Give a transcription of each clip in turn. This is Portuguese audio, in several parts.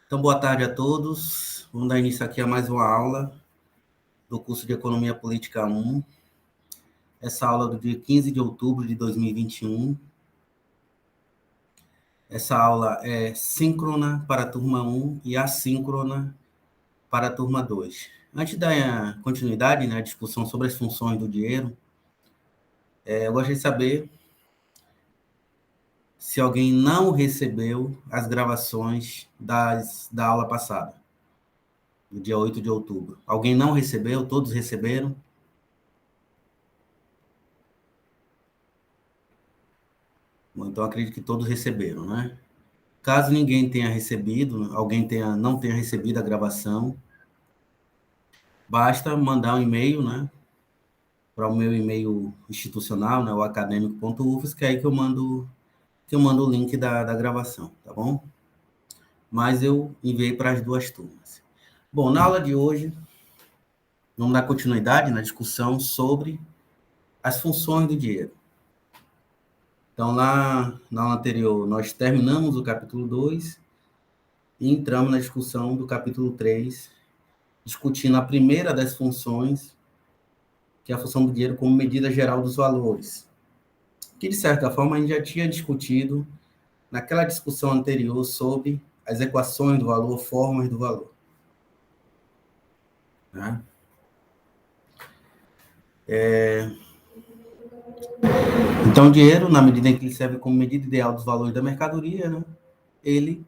Então, boa tarde a todos. Vamos dar início aqui a mais uma aula do curso de Economia Política 1. Essa aula do dia 15 de outubro de 2021. Essa aula é síncrona para a turma 1 e assíncrona para a turma 2. Antes da continuidade, né, a discussão sobre as funções do dinheiro, eu gostaria de saber se alguém não recebeu as gravações da aula passada, do dia 8 de outubro. Alguém não recebeu? Todos receberam? Bom, então acredito que todos receberam, né? Caso ninguém tenha recebido, não tenha recebido a gravação, basta mandar um e-mail, né? Para o meu e-mail institucional, né? O academico.ufs, que é aí que eu mando o link da gravação, tá bom? Mas eu enviei para as duas turmas. Bom, na aula de hoje, vamos dar continuidade na discussão sobre as funções do dinheiro. Então, na aula anterior, nós terminamos o capítulo 2 e entramos na discussão do capítulo 3, discutindo a primeira das funções, que é a função do dinheiro como medida geral dos valores, que, de certa forma, a gente já tinha discutido naquela discussão anterior sobre as equações do valor, formas do valor. Né? Então, o dinheiro, na medida em que ele serve como medida ideal dos valores da mercadoria, né, ele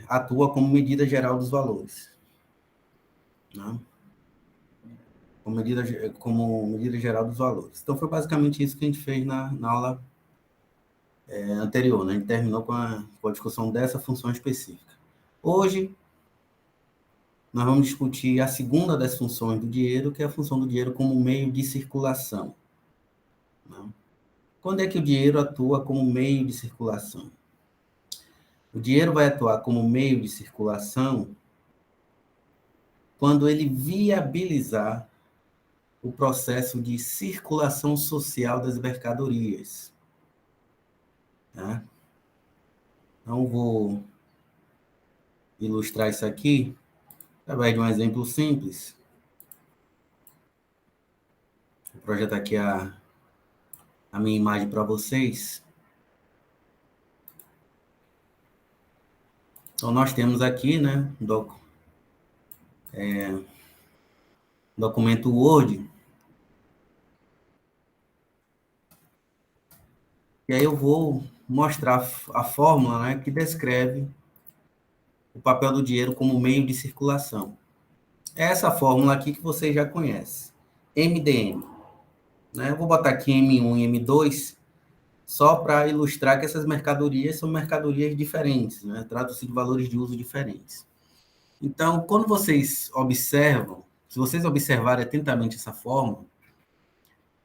atua como medida geral dos valores. Né? Como medida geral dos valores. Então, foi basicamente isso que a gente fez na aula anterior. Né? A gente terminou com a discussão dessa função específica. Hoje, nós vamos discutir a segunda das funções do dinheiro, que é a função do dinheiro como meio de circulação. Né? Quando é que o dinheiro atua como meio de circulação? O dinheiro vai atuar como meio de circulação quando ele viabilizar o processo de circulação social das mercadorias. Tá? Então, vou ilustrar isso aqui através de um exemplo simples. Vou projetar aqui a minha imagem para vocês. Então, nós temos aqui, né, documento Word. E aí eu vou mostrar a fórmula, né, que descreve o papel do dinheiro como meio de circulação. É essa fórmula aqui que vocês já conhecem. MDM. Né? Eu vou botar aqui M1 e M2 só para ilustrar que essas mercadorias são mercadorias diferentes, né? Tratam-se de valores de uso diferentes. Então, quando vocês observam, se vocês observarem atentamente essa fórmula,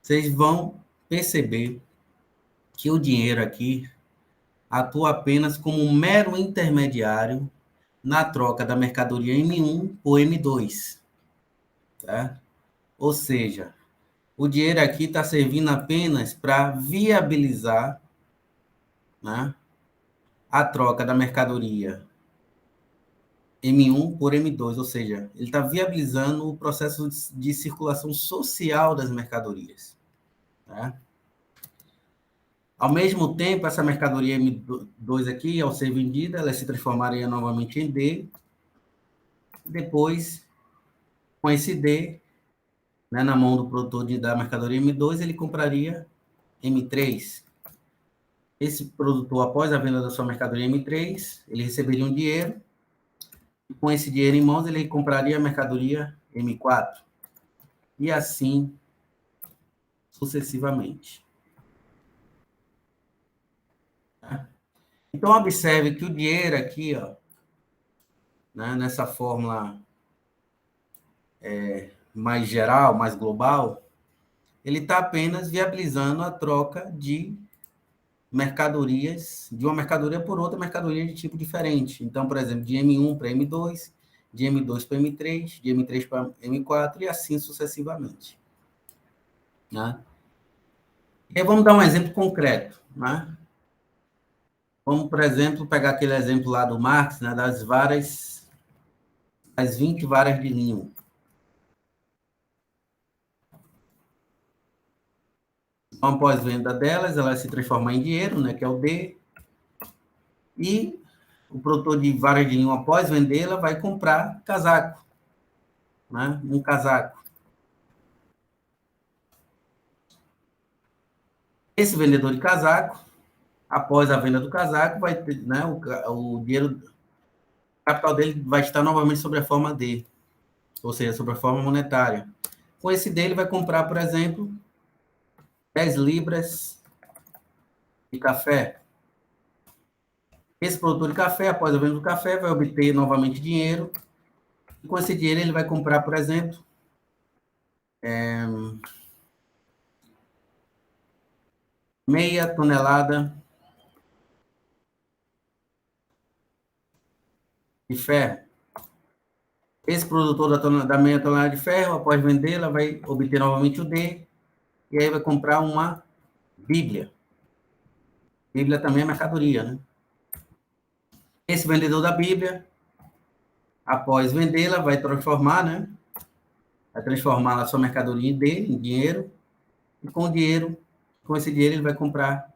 vocês vão perceber que o dinheiro aqui atua apenas como um mero intermediário na troca da mercadoria M1 por M2. Tá? Ou seja, o dinheiro aqui está servindo apenas para viabilizar, né, a troca da mercadoria M1 por M2, ou seja, ele está viabilizando o processo de circulação social das mercadorias. Tá? Ao mesmo tempo, essa mercadoria M2 aqui, ao ser vendida, ela se transformaria novamente em D. Depois, com esse D, né, na mão do produtor da mercadoria M2, ele compraria M3. Esse produtor, após a venda da sua mercadoria M3, ele receberia um dinheiro. E com esse dinheiro em mãos, ele compraria a mercadoria M4. E assim sucessivamente. Tá? Então, observe que o dinheiro aqui, ó, né, nessa fórmula mais geral, mais global, ele está apenas viabilizando a troca de mercadorias, de uma mercadoria por outra mercadoria de tipo diferente. Então, por exemplo, de M1 para M2, de M2 para M3, de M3 para M4 e assim sucessivamente. Né? E aí vamos dar um exemplo concreto. Né? Vamos, por exemplo, pegar aquele exemplo lá do Marx, né, das 20 varas de linho. Então, após venda delas, ela se transforma em dinheiro, né, que é o D, e o produtor de varas de linho, após vendê-la, vai comprar casaco, né, um casaco. Esse vendedor de casaco, após a venda do casaco, vai ter, né, o dinheiro, o capital dele vai estar novamente sobre a forma D, ou seja, sobre a forma monetária. Com esse D, ele vai comprar, por exemplo, 10 libras de café. Esse produtor de café, após a venda do café, vai obter novamente dinheiro. E com esse dinheiro, ele vai comprar, por exemplo, meia tonelada de ferro. Esse produtor da meia tonelada de ferro, após vendê-la, vai obter novamente o D, e aí vai comprar uma Bíblia. Bíblia também é mercadoria, né? Esse vendedor da Bíblia, após vendê-la, vai transformar, né? Vai transformar a sua mercadoria dele em dinheiro, e com esse dinheiro, ele vai comprar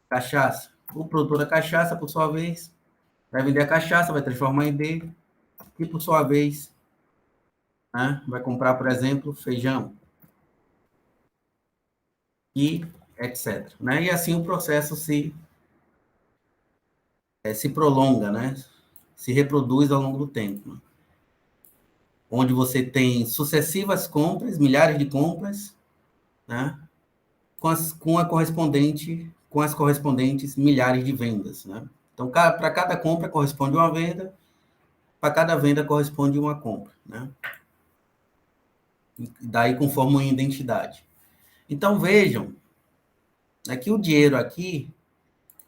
cachaça. O produtor da cachaça, por sua vez, vai vender a cachaça, vai transformar em D, e por sua vez, né, vai comprar, por exemplo, feijão, e etc. Né? E assim o processo se prolonga, né? Se reproduz ao longo do tempo. Né? Onde você tem sucessivas compras, milhares de compras, né? Com as correspondentes milhares de vendas. Né? Então, para cada compra corresponde uma venda, para cada venda corresponde uma compra. Né? E daí conforma uma identidade. Então, vejam, é que o dinheiro aqui,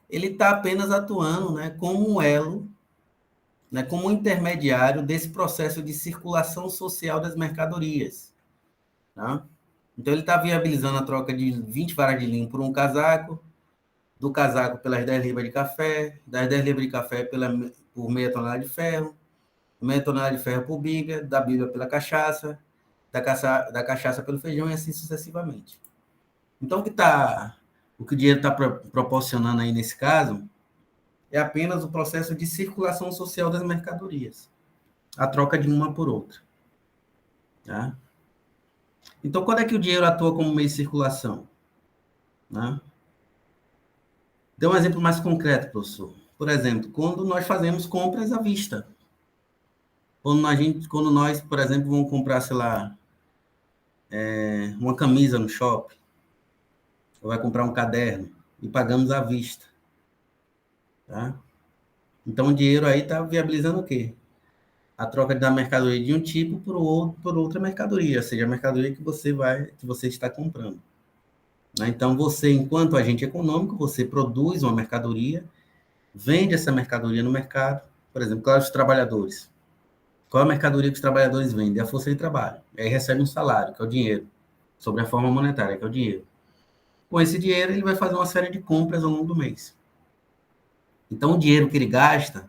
ele está apenas atuando, né, como um elo, né, como um intermediário desse processo de circulação social das mercadorias. Tá? Então, ele está viabilizando a troca de 20 varas de linho por um casaco, do casaco pelas 10 libras de café, das 10 libras de café por meia tonelada de ferro, meia tonelada de ferro por Bíblia, da Bíblia pela cachaça, da cachaça pelo feijão e assim sucessivamente. Então, o que o dinheiro está proporcionando aí nesse caso é apenas o processo de circulação social das mercadorias, a troca de uma por outra. Tá? Então, quando é que o dinheiro atua como meio de circulação? Né? Dê um exemplo mais concreto, professor. Por exemplo, quando nós fazemos compras à vista. Quando nós, por exemplo, vamos comprar, sei lá, uma camisa no shopping, ou vai comprar um caderno, e pagamos à vista. Tá? Então, o dinheiro aí está viabilizando o quê? A troca da mercadoria de um tipo por outra mercadoria, ou seja, a mercadoria que você está comprando. Né? Então, você, enquanto agente econômico, você produz uma mercadoria, vende essa mercadoria no mercado, por exemplo, qual é os trabalhadores? Qual é a mercadoria que os trabalhadores vendem? É a força de trabalho. E aí recebe um salário, que é o dinheiro, sobre a forma monetária, que é o dinheiro. Com esse dinheiro, ele vai fazer uma série de compras ao longo do mês. Então, o dinheiro que ele gasta,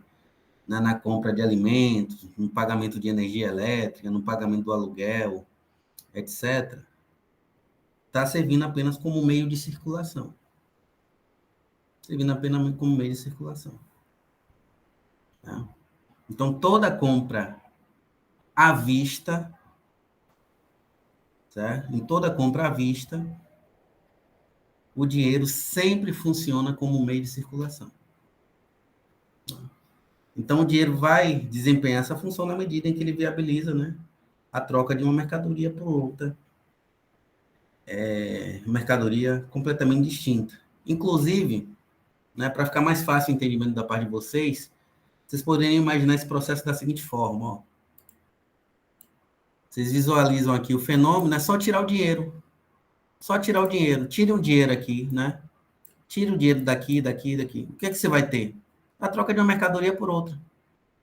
né, na compra de alimentos, no pagamento de energia elétrica, no pagamento do aluguel, etc., está servindo apenas como meio de circulação. Servindo apenas como meio de circulação. Tá? Então, toda compra à vista, certo? Em toda compra à vista, o dinheiro sempre funciona como meio de circulação. Então, o dinheiro vai desempenhar essa função na medida em que ele viabiliza, né, a troca de uma mercadoria por outra, mercadoria completamente distinta. Inclusive, né, para ficar mais fácil o entendimento da parte de vocês poderiam imaginar esse processo da seguinte forma. Ó. Vocês visualizam aqui o fenômeno, é só tirar o dinheiro. Só tirar o dinheiro. Tire o dinheiro aqui, né? Tire o dinheiro daqui, daqui, daqui. O que é que você vai ter? A troca de uma mercadoria por outra.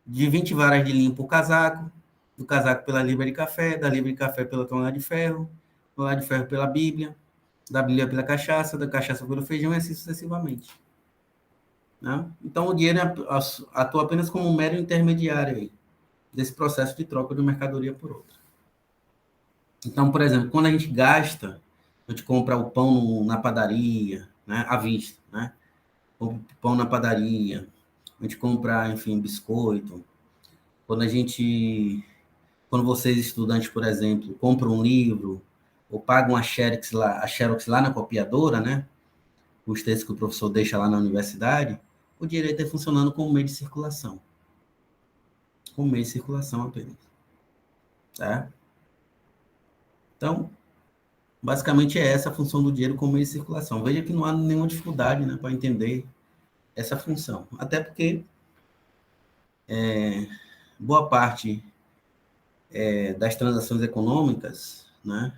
De 20 varas de linho por casaco, do casaco pela libra de café, da libra de café pela tonelada de ferro pela Bíblia, da Bíblia pela cachaça, da cachaça pelo feijão e assim sucessivamente. né? Então, o dinheiro atua apenas como um mero intermediário aí, desse processo de troca de uma mercadoria por outra. Então, por exemplo, quando a gente gasta, a gente compra o pão na padaria, né, à vista, né? Compra o pão na padaria, a gente compra, enfim, biscoito. Quando a gente, quando vocês estudantes, por exemplo, compram um livro ou pagam a Xerox lá na copiadora, né? Os textos que o professor deixa lá na universidade, o direito é funcionando como meio de circulação. Como meio de circulação apenas. Tá? Então, basicamente é essa a função do dinheiro como meio de circulação. Veja que não há nenhuma dificuldade, né, para entender essa função. Até porque boa parte das transações econômicas, né,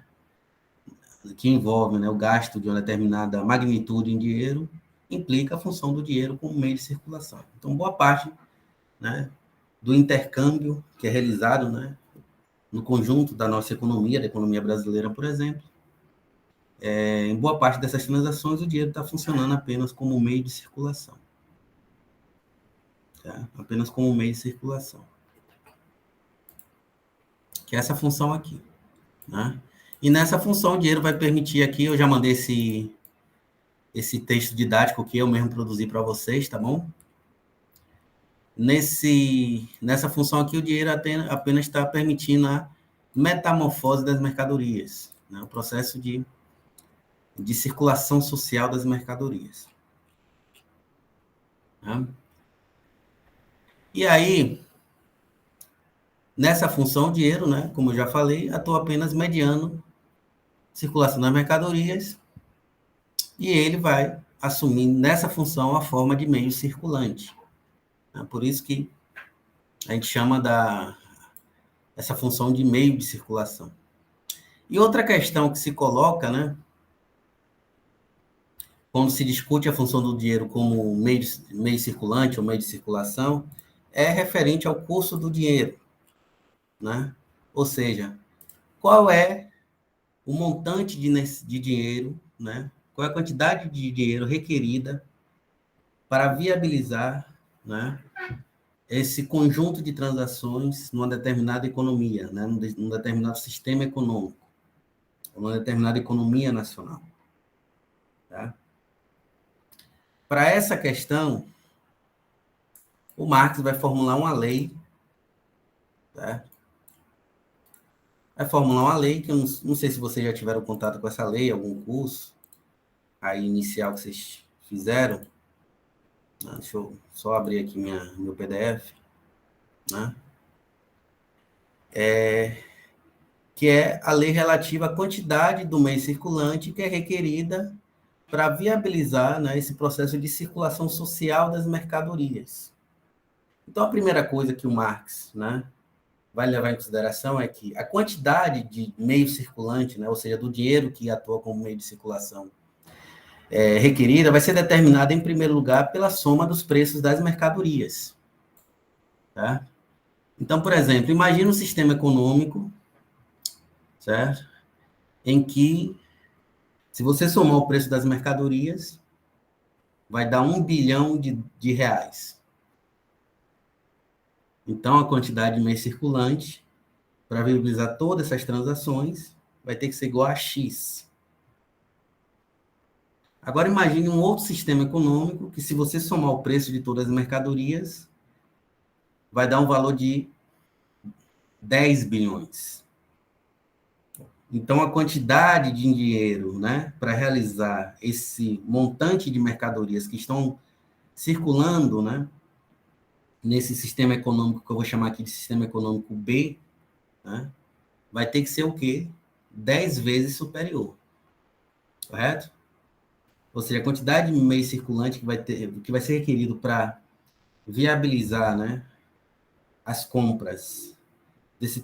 que envolvem, né, o gasto de uma determinada magnitude em dinheiro, implica a função do dinheiro como meio de circulação. Então, boa parte, né, do intercâmbio que é realizado, né, no conjunto da nossa economia, da economia brasileira, por exemplo, em boa parte dessas transações, o dinheiro está funcionando apenas como meio de circulação. Tá? Apenas como meio de circulação. Que é essa função aqui. Né? E nessa função, o dinheiro vai permitir aqui, eu já mandei esse texto didático que eu mesmo produzi para vocês, tá bom? Nessa função aqui, o dinheiro apenas está permitindo a metamorfose das mercadorias, né? O processo de circulação social das mercadorias. Né? E aí, nessa função, o dinheiro, né, como eu já falei, atua apenas mediando circulação das mercadorias e ele vai assumir nessa função a forma de meio circulante. Né? Por isso que a gente chama essa função de meio de circulação. E outra questão que se coloca, né, quando se discute a função do dinheiro como meio circulante ou meio de circulação, é referente ao curso do dinheiro, né? Ou seja, qual é o montante de dinheiro, né? Qual é a quantidade de dinheiro requerida para viabilizar, né, esse conjunto de transações numa determinada economia, né, num determinado sistema econômico, numa determinada economia nacional. Tá? Para essa questão, o Marx vai formular uma lei, tá? Vai formular uma lei que eu não sei se vocês já tiveram contato com essa lei, algum curso aí inicial que vocês fizeram. Deixa eu só abrir aqui meu PDF, né? Que é a lei relativa à quantidade do meio circulante que é requerida para viabilizar, né, esse processo de circulação social das mercadorias. Então, a primeira coisa que o Marx, né, vai levar em consideração é que a quantidade de meio circulante, né, ou seja, do dinheiro que atua como meio de circulação requerida, vai ser determinada, em primeiro lugar, pela soma dos preços das mercadorias. Tá? Então, por exemplo, imagine um sistema econômico, certo? Em que, se você somar o preço das mercadorias, vai dar 1 bilhão de reais. Então, a quantidade de meio circulante, para viabilizar todas essas transações, vai ter que ser igual a X. Agora, imagine um outro sistema econômico que, se você somar o preço de todas as mercadorias, vai dar um valor de 10 bilhões. Então, a quantidade de dinheiro, né, para realizar esse montante de mercadorias que estão circulando, né, nesse sistema econômico que eu vou chamar aqui de sistema econômico B, né, vai ter que ser o quê? 10 vezes superior. Correto? Ou seja, a quantidade de meio circulante que vai ser requerido para viabilizar, né, as compras desse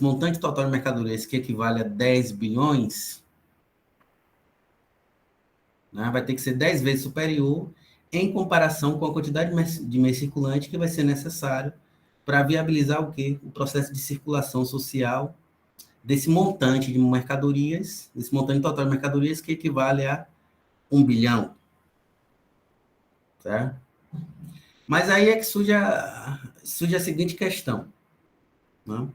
montante total de mercadorias que equivale a 10 bilhões, né, vai ter que ser 10 vezes superior em comparação com a quantidade de meio circulante que vai ser necessário para viabilizar o quê? O processo de circulação social desse montante de mercadorias, desse montante total de mercadorias que equivale a 1 bilhão. Certo? Mas aí é que surge a seguinte questão, né?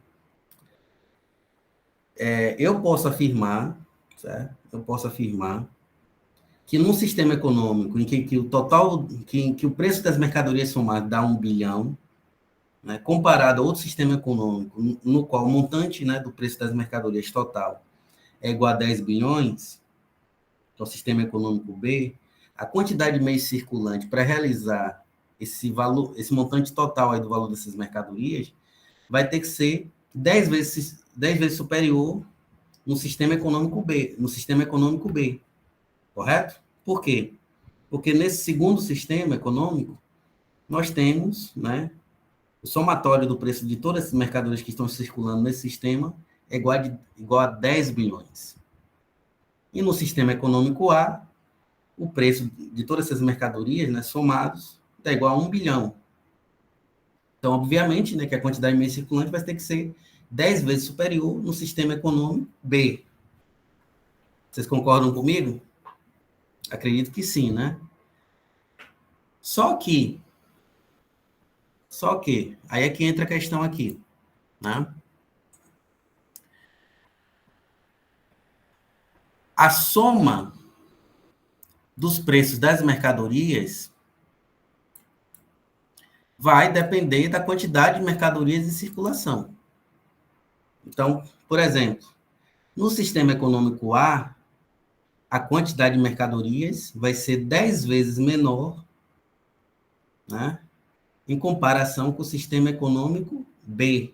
Eu posso afirmar, certo? Eu posso afirmar que num sistema econômico em que o total, que o preço das mercadorias somado dá 1 bilhão, né, comparado a outro sistema econômico no qual o montante, né, do preço das mercadorias total é igual a 10 bilhões, que é o sistema econômico B, a quantidade de meios circulante para realizar esse valor, esse montante total aí do valor dessas mercadorias, vai ter que ser 10 vezes superior no sistema econômico B, correto? Por quê? Porque nesse segundo sistema econômico, nós temos, né, o somatório do preço de todas as mercadorias que estão circulando nesse sistema é igual a 10 bilhões. E no sistema econômico A, o preço de todas essas mercadorias, né, somados, é igual a 1 bilhão. Então, obviamente, né, que a quantidade de meios circulantes vai ter que ser 10 vezes superior no sistema econômico B. Vocês concordam comigo? Acredito que sim, né? Só que, aí é que entra a questão aqui, né? A soma dos preços das mercadorias vai depender da quantidade de mercadorias em circulação. Então, por exemplo, no sistema econômico A, a quantidade de mercadorias vai ser 10 vezes menor, né, em comparação com o sistema econômico B,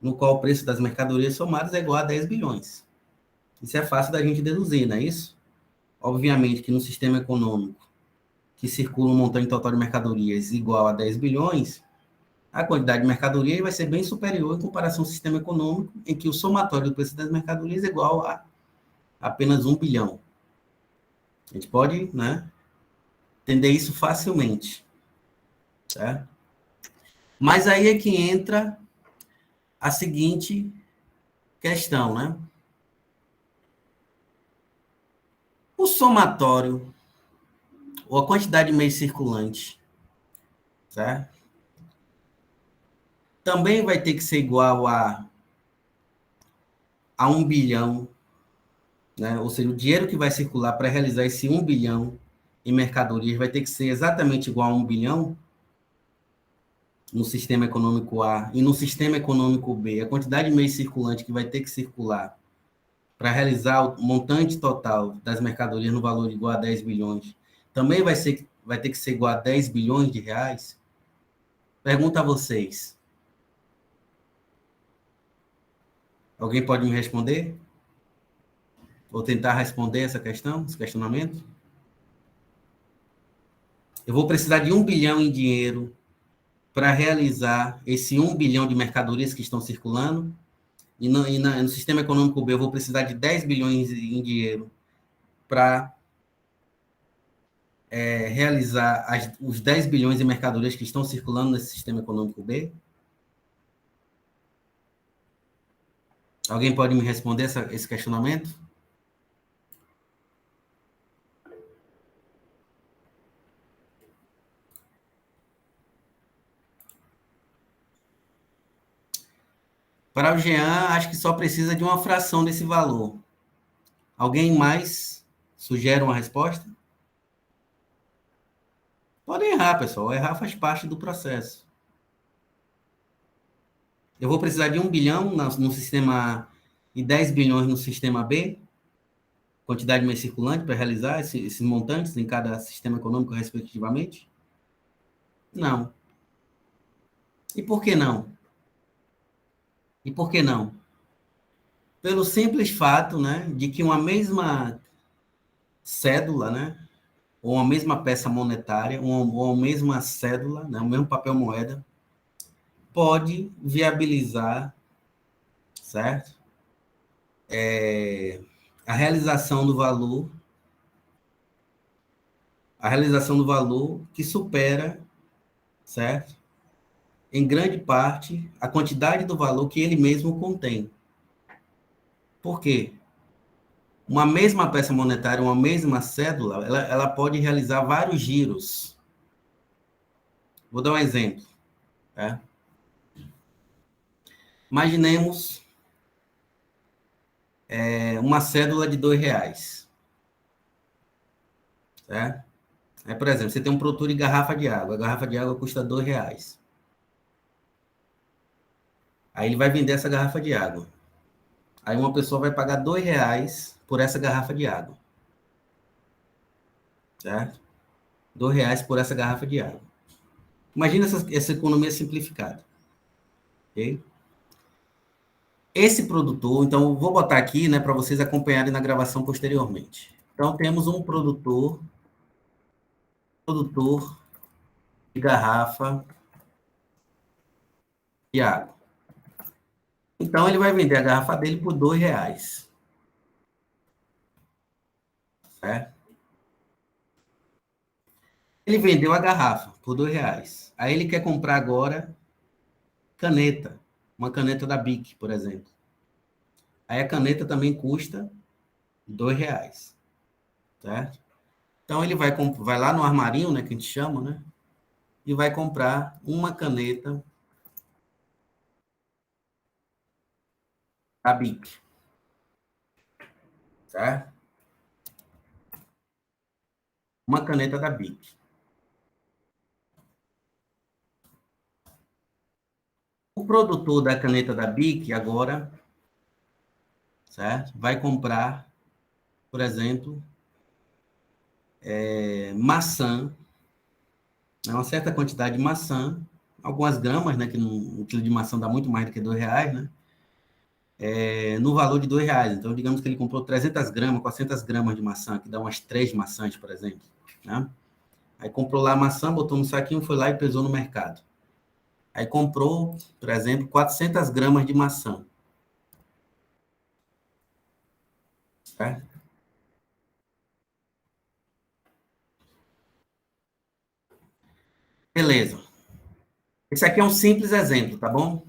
no qual o preço das mercadorias somadas é igual a 10 bilhões. Isso é fácil da gente deduzir, não é isso? Obviamente que no sistema econômico que circula um montante total de mercadorias igual a 10 bilhões, a quantidade de mercadoria vai ser bem superior em comparação ao sistema econômico, em que o somatório do preço das mercadorias é igual a apenas 1 bilhão. A gente pode, né, entender isso facilmente, certo? Mas aí é que entra a seguinte questão, né? O somatório, ou a quantidade de meios circulantes, certo? Também vai ter que ser igual a 1 bilhão, né? Ou seja, o dinheiro que vai circular para realizar esse 1 bilhão em mercadorias vai ter que ser exatamente igual a 1 bilhão no sistema econômico A e no sistema econômico B. A quantidade de meios circulantes que vai ter que circular para realizar o montante total das mercadorias no valor igual a 10 bilhões também vai ter que ser igual a 10 bilhões de reais? Pergunta a vocês. Alguém pode me responder? Vou tentar responder essa questão, esse questionamento. Eu vou precisar de 1 bilhão em dinheiro para realizar esse 1 bilhão de mercadorias que estão circulando. No sistema econômico B, eu vou precisar de 10 bilhões em dinheiro para realizar os 10 bilhões de mercadorias que estão circulando nesse sistema econômico B? Alguém pode me responder esse questionamento? Para o Jean, acho que só precisa de uma fração desse valor. Alguém mais sugere uma resposta? Pode errar, pessoal. Errar faz parte do processo. Eu vou precisar de 1 bilhão no sistema A e 10 bilhões no sistema B, quantidade de meios circulantes para realizar esses montantes em cada sistema econômico, respectivamente? Não. E por que não? E por que não? Pelo simples fato, né, de que uma mesma cédula, né, ou uma mesma peça monetária, ou uma mesma cédula, né, o mesmo papel moeda, pode viabilizar, certo? A realização do valor, que supera, certo? Em grande parte, a quantidade do valor que ele mesmo contém. Por quê? Uma mesma peça monetária, uma mesma cédula, ela pode realizar vários giros. Vou dar um exemplo. Tá? Imaginemos uma cédula de R$ 2. Certo? Aí, por exemplo, você tem um produtor de garrafa de água. A garrafa de água custa R$ 2. Aí ele vai vender essa garrafa de água. Aí uma pessoa vai pagar R$ 2 por essa garrafa de água. Certo? R$ 2 por essa garrafa de água. Imagina essa economia simplificada. Ok? Esse produtor, então, vou botar aqui, né, para vocês acompanharem na gravação posteriormente. Então, temos um produtor de garrafa de água. Então, ele vai vender a garrafa dele por R$ 2. Certo? Ele vendeu a garrafa por R$ 2. Aí ele quer comprar agora caneta. Uma caneta da Bic, por exemplo. Aí a caneta também custa R$ 2. Certo? Então, ele vai lá no armarinho, né, que a gente chama, né? E vai comprar uma caneta da Bic. Certo? Uma caneta da Bic. O produtor da caneta da Bic agora, certo? Vai comprar, por exemplo, maçã, né? Uma certa quantidade de maçã, algumas gramas, né? Que um quilo de maçã dá muito mais do que R$ 2, né? No valor de R$ 2. Então, digamos que ele comprou 300 gramas, 400 gramas de maçã, que dá umas 3 maçãs, por exemplo, né? Aí comprou lá a maçã, botou no saquinho, foi lá e pesou no mercado. Aí comprou, por exemplo, 400 gramas de maçã. Certo? Beleza. Esse aqui é um simples exemplo, tá bom?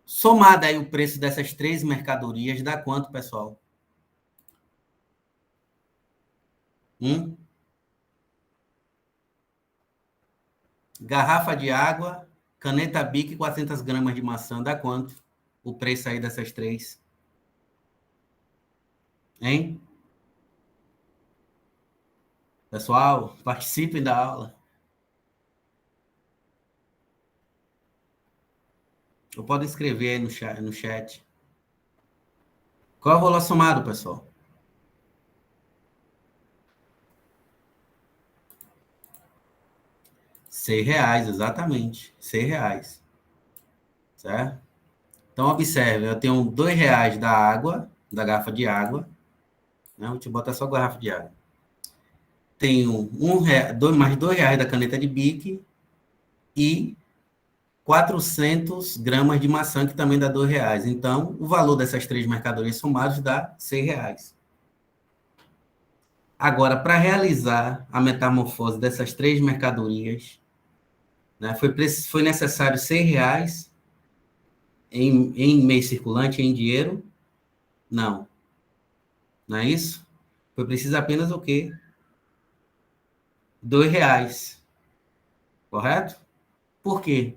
Somado aí o preço dessas três mercadorias, dá quanto, pessoal? Garrafa de água, caneta Bic e 400 gramas de maçã, dá quanto? O preço aí dessas três? Hein? Pessoal, participem da aula. Eu posso escrever aí no chat. Qual é o valor somado, pessoal? R$ 6, exatamente. R$ 6. Certo? Então, observe, eu tenho R$ 2 da água, da garrafa de água. Né? Vou te botar só garrafa de água. Tenho mais R$ 2 da caneta de Bic e 400 gramas de maçã, que também dá R$ 2. Então, o valor dessas três mercadorias somadas dá R$ 6. Agora, para realizar a metamorfose dessas três mercadorias, né, foi necessário R$ 6 em meio circulante, em dinheiro? Não. Não é isso? Foi preciso apenas o quê? R$ 2. Correto? Por quê?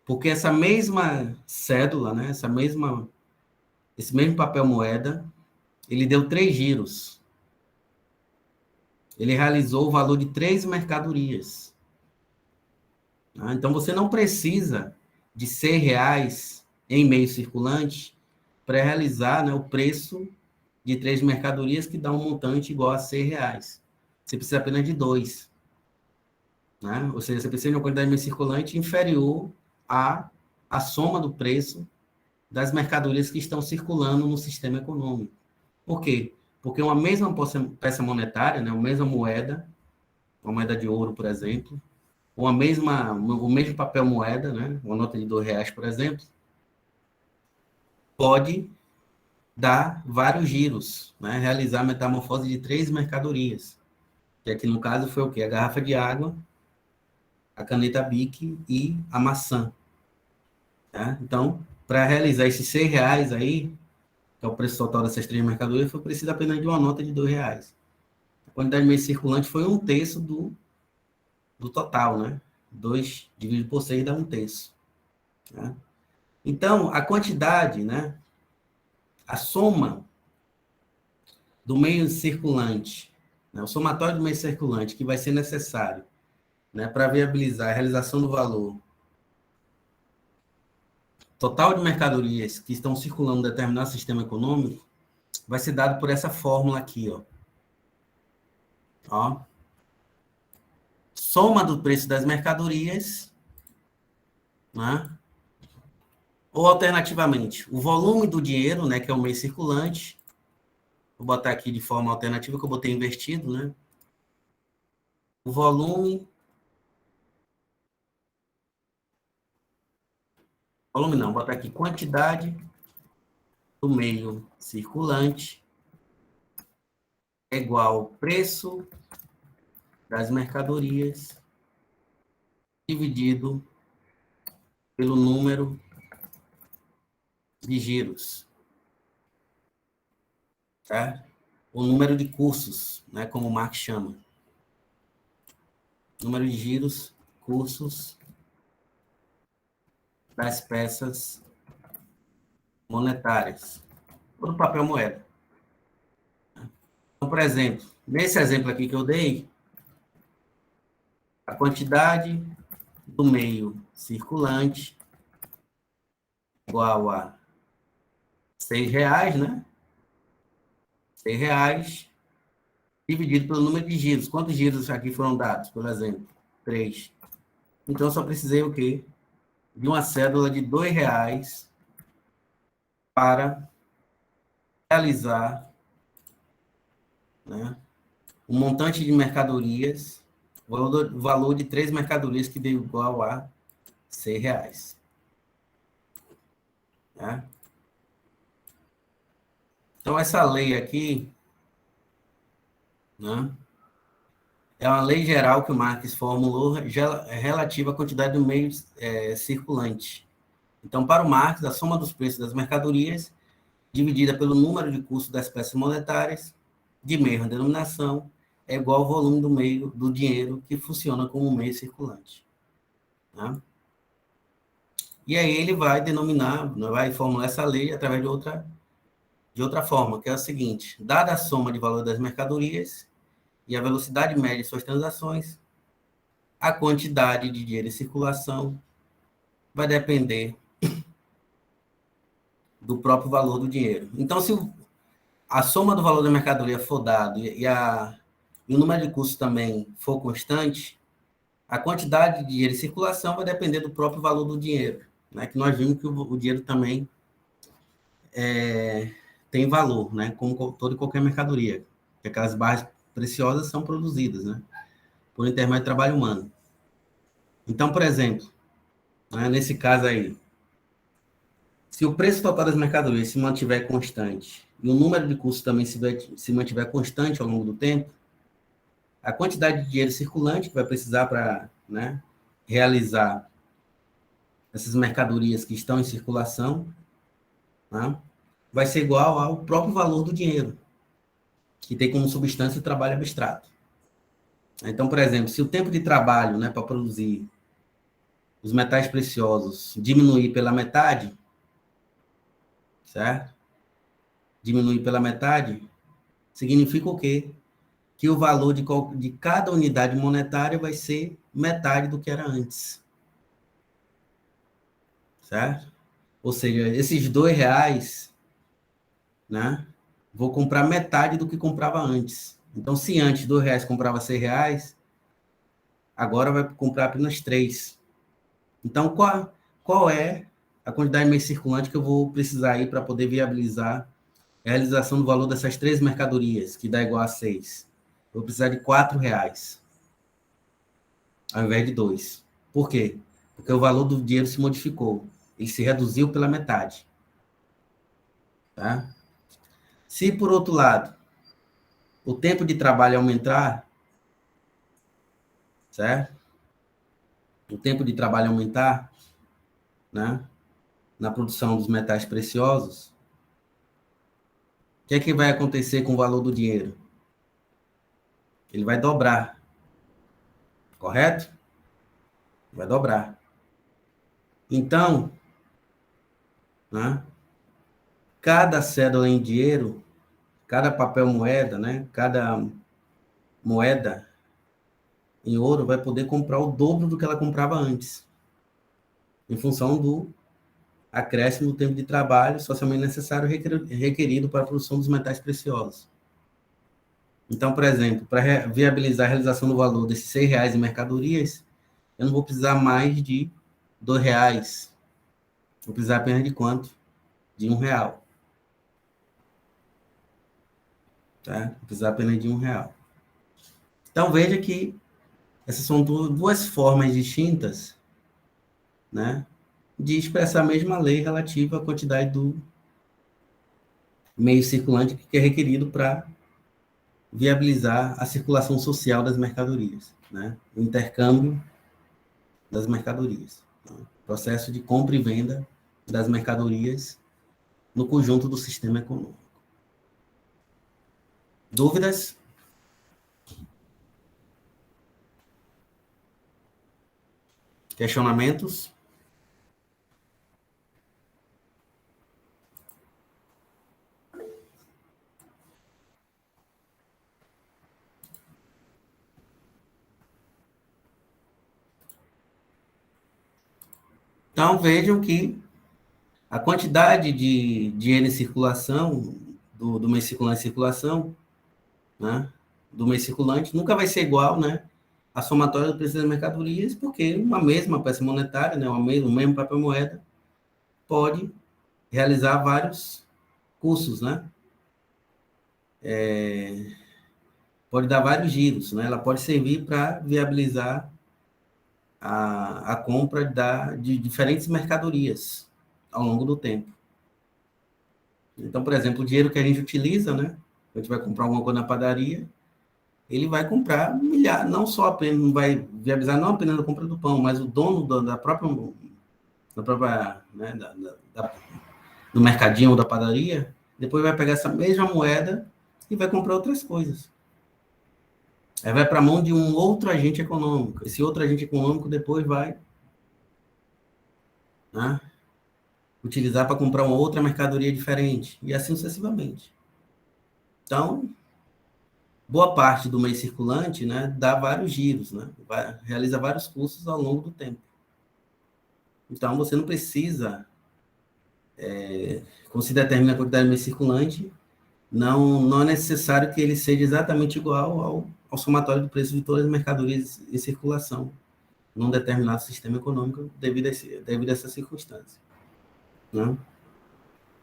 Porque essa mesma cédula, né, esse mesmo papel moeda, ele deu 3 giros. Ele realizou o valor de 3 mercadorias. Então, você não precisa de R$ 6 em meio circulante para realizar, né, o preço de 3 mercadorias, que dá um montante igual a R$ 6. Você precisa apenas de 2. Né? Ou seja, você precisa de uma quantidade de meio circulante inferior à soma do preço das mercadorias que estão circulando no sistema econômico. Por quê? Porque uma mesma peça monetária, né, uma mesma moeda, uma moeda de ouro, por exemplo, o mesmo papel moeda, né, uma nota de R$ 2, por exemplo, pode dar vários giros, né, realizar a metamorfose de 3 mercadorias, que aqui no caso foi o quê? A garrafa de água, a caneta Bic e a maçã. Tá? Então, para realizar esses R$ 6 aí, que é o preço total dessas 3 mercadorias, foi preciso apenas de uma nota de R$ 2. A quantidade de meio circulante foi 1/3 do total, né? 2 dividido por 6 dá 1/3. Né? Então, a quantidade, né? A soma do meio circulante, né? O somatório do meio circulante que vai ser necessário, né? Para viabilizar a realização do valor total de mercadorias que estão circulando em determinado sistema econômico, vai ser dado por essa fórmula aqui, ó. Ó. Soma do preço das mercadorias, né? Ou alternativamente, o volume do dinheiro, né, que é o meio circulante. Vou botar aqui de forma alternativa, que eu botei invertido, né? O volume não, vou botar aqui quantidade do meio circulante é igual ao preço das mercadorias dividido pelo número de giros, tá? O número de cursos, né, como o Marx chama. Número de giros, cursos das peças monetárias, ou do papel moeda. Então, por exemplo, nesse exemplo aqui que eu dei, a quantidade do meio circulante igual a R$ 6, né? R$ 6 dividido pelo número de giros. Quantos giros aqui foram dados, por exemplo? 3. Então, eu só precisei o quê? De uma cédula de R$ 2 para realizar, né, um montante de mercadorias, o valor de 3 mercadorias que deu igual a R$ 6. Né? Então, essa lei aqui, né, é uma lei geral que o Marx formulou relativa à quantidade do meio circulante. Então, para o Marx, a soma dos preços das mercadorias, dividida pelo número de custos das peças monetárias, de mesma denominação, é igual ao volume do meio do dinheiro que funciona como meio circulante. Né? E aí ele vai denominar, vai formular essa lei através de outra forma, que é a seguinte: dada a soma de valor das mercadorias e a velocidade média de suas transações, a quantidade de dinheiro em circulação vai depender do próprio valor do dinheiro. Então, se a soma do valor da mercadoria for dado e o número de custos também for constante, a quantidade de dinheiro em circulação vai depender do próprio valor do dinheiro, né? Que nós vimos que o dinheiro também tem valor, né? Como toda e qualquer mercadoria. Aquelas barras preciosas são produzidas, né? Por intermédio do trabalho humano. Então, por exemplo, né, nesse caso aí, se o preço total das mercadorias se mantiver constante e o número de custos também se mantiver constante ao longo do tempo, a quantidade de dinheiro circulante que vai precisar para, né, realizar essas mercadorias que estão em circulação, né, vai ser igual ao próprio valor do dinheiro, que tem como substância o trabalho abstrato. Então, por exemplo, se o tempo de trabalho, né, para produzir os metais preciosos diminuir pela metade, certo? Diminuir pela metade, significa o quê? Que o valor de cada unidade monetária vai ser metade do que era antes. Certo? Ou seja, esses R$ 2, né? Vou comprar metade do que comprava antes. Então, se antes R$ 2 comprava R$ 6, agora vai comprar apenas 3. Então, qual é a quantidade de meio circulante que eu vou precisar aí para poder viabilizar a realização do valor dessas 3 mercadorias, que dá igual a 6? Eu vou precisar de R$ 4, ao invés de 2. Por quê? Porque o valor do dinheiro se modificou. Ele se reduziu pela metade. Tá? Se, por outro lado, o tempo de trabalho aumentar, certo? O tempo de trabalho aumentar, né? Na produção dos metais preciosos, o que é que vai acontecer com o valor do dinheiro? Ele vai dobrar, correto? Vai dobrar. Então, né, cada cédula em dinheiro, cada papel moeda, né, cada moeda em ouro vai poder comprar o dobro do que ela comprava antes, em função do acréscimo do tempo de trabalho socialmente necessário requerido para a produção dos metais preciosos. Então, por exemplo, para viabilizar a realização do valor desses R$ 6 em mercadorias, eu não vou precisar mais de R$ 2. Vou precisar apenas de quanto? De R$ 1. Tá? Vou precisar apenas de R$ 1. Então, veja que essas são duas formas distintas, né, de expressar a mesma lei relativa à quantidade do meio circulante que é requerido para viabilizar a circulação social das mercadorias, né, o intercâmbio das mercadorias, né, processo de compra e venda das mercadorias no conjunto do sistema econômico. Dúvidas? Questionamentos? Então, vejam que a quantidade de dinheiro em circulação, do meio circulante em circulação, né, do meio circulante, nunca vai ser igual, né, à somatória do preço das mercadorias, porque uma mesma peça monetária, né, o mesmo papel moeda, pode realizar vários cursos, né, pode dar vários giros, né, ela pode servir para viabilizar a compra de diferentes mercadorias ao longo do tempo. Então, por exemplo, o dinheiro que a gente utiliza, né, a gente vai comprar alguma coisa na padaria, ele vai comprar milhares, não só apenas, não vai viabilizar não apenas a compra do pão, mas o dono da própria né, do mercadinho ou da padaria, depois vai pegar essa mesma moeda e vai comprar outras coisas. Aí vai para a mão de um outro agente econômico. Esse outro agente econômico depois vai, né, utilizar para comprar uma outra mercadoria diferente, e assim sucessivamente. Então, boa parte do meio circulante, né, dá vários giros, né, realiza vários custos ao longo do tempo. Então, você não precisa, quando se determina a quantidade de meio circulante, não é necessário que ele seja exatamente igual ao somatório do preço de todas as mercadorias em circulação num determinado sistema econômico devido a essa circunstância, né?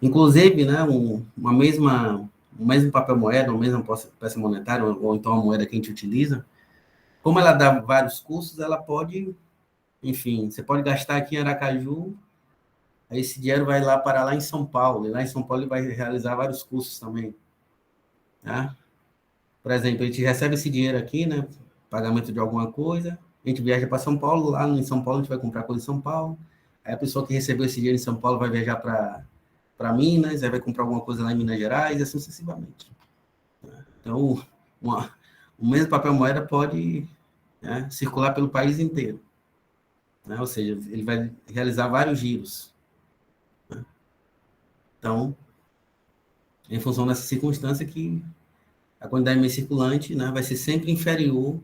Inclusive, né, o mesmo papel moeda, uma mesma peça monetária, ou então a moeda que a gente utiliza, como ela dá vários custos, ela pode, enfim, você pode gastar aqui em Aracaju, aí esse dinheiro vai lá parar lá em São Paulo, e lá em São Paulo ele vai realizar vários custos também, né? Por exemplo, a gente recebe esse dinheiro aqui, né, pagamento de alguma coisa, a gente viaja para São Paulo, lá em São Paulo a gente vai comprar coisa em São Paulo, aí a pessoa que recebeu esse dinheiro em São Paulo vai viajar para Minas, aí vai comprar alguma coisa lá em Minas Gerais, e assim sucessivamente. Então, uma, o mesmo papel moeda pode, né, circular pelo país inteiro, né? Ou seja, ele vai realizar vários giros. Né? Então, em função dessa circunstância que a quantidade de meio circulante, né, vai ser sempre inferior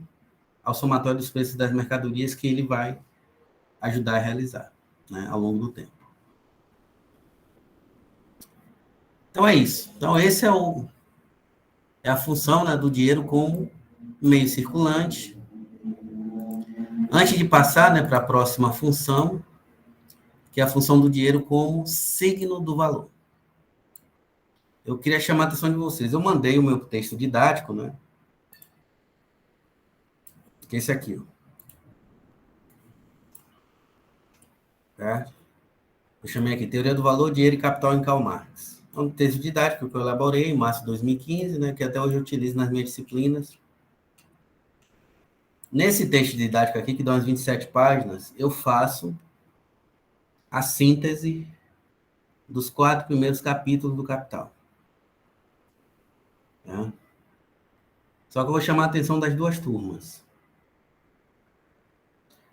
ao somatório dos preços das mercadorias que ele vai ajudar a realizar, né, ao longo do tempo. Então é isso. Então esse é a função, né, do dinheiro como meio circulante. Antes de passar, né, para a próxima função, que é a função do dinheiro como signo do valor. Eu queria chamar a atenção de vocês. Eu mandei o meu texto didático, né? Que é esse aqui, ó. Tá? Eu chamei aqui Teoria do Valor, Dinheiro e Capital em Karl Marx. É um texto didático que eu elaborei em março de 2015, né? Que até hoje eu utilizo nas minhas disciplinas. Nesse texto didático aqui, que dá umas 27 páginas, eu faço a síntese dos 4 primeiros capítulos do Capital. Tá? Só que eu vou chamar a atenção das duas turmas.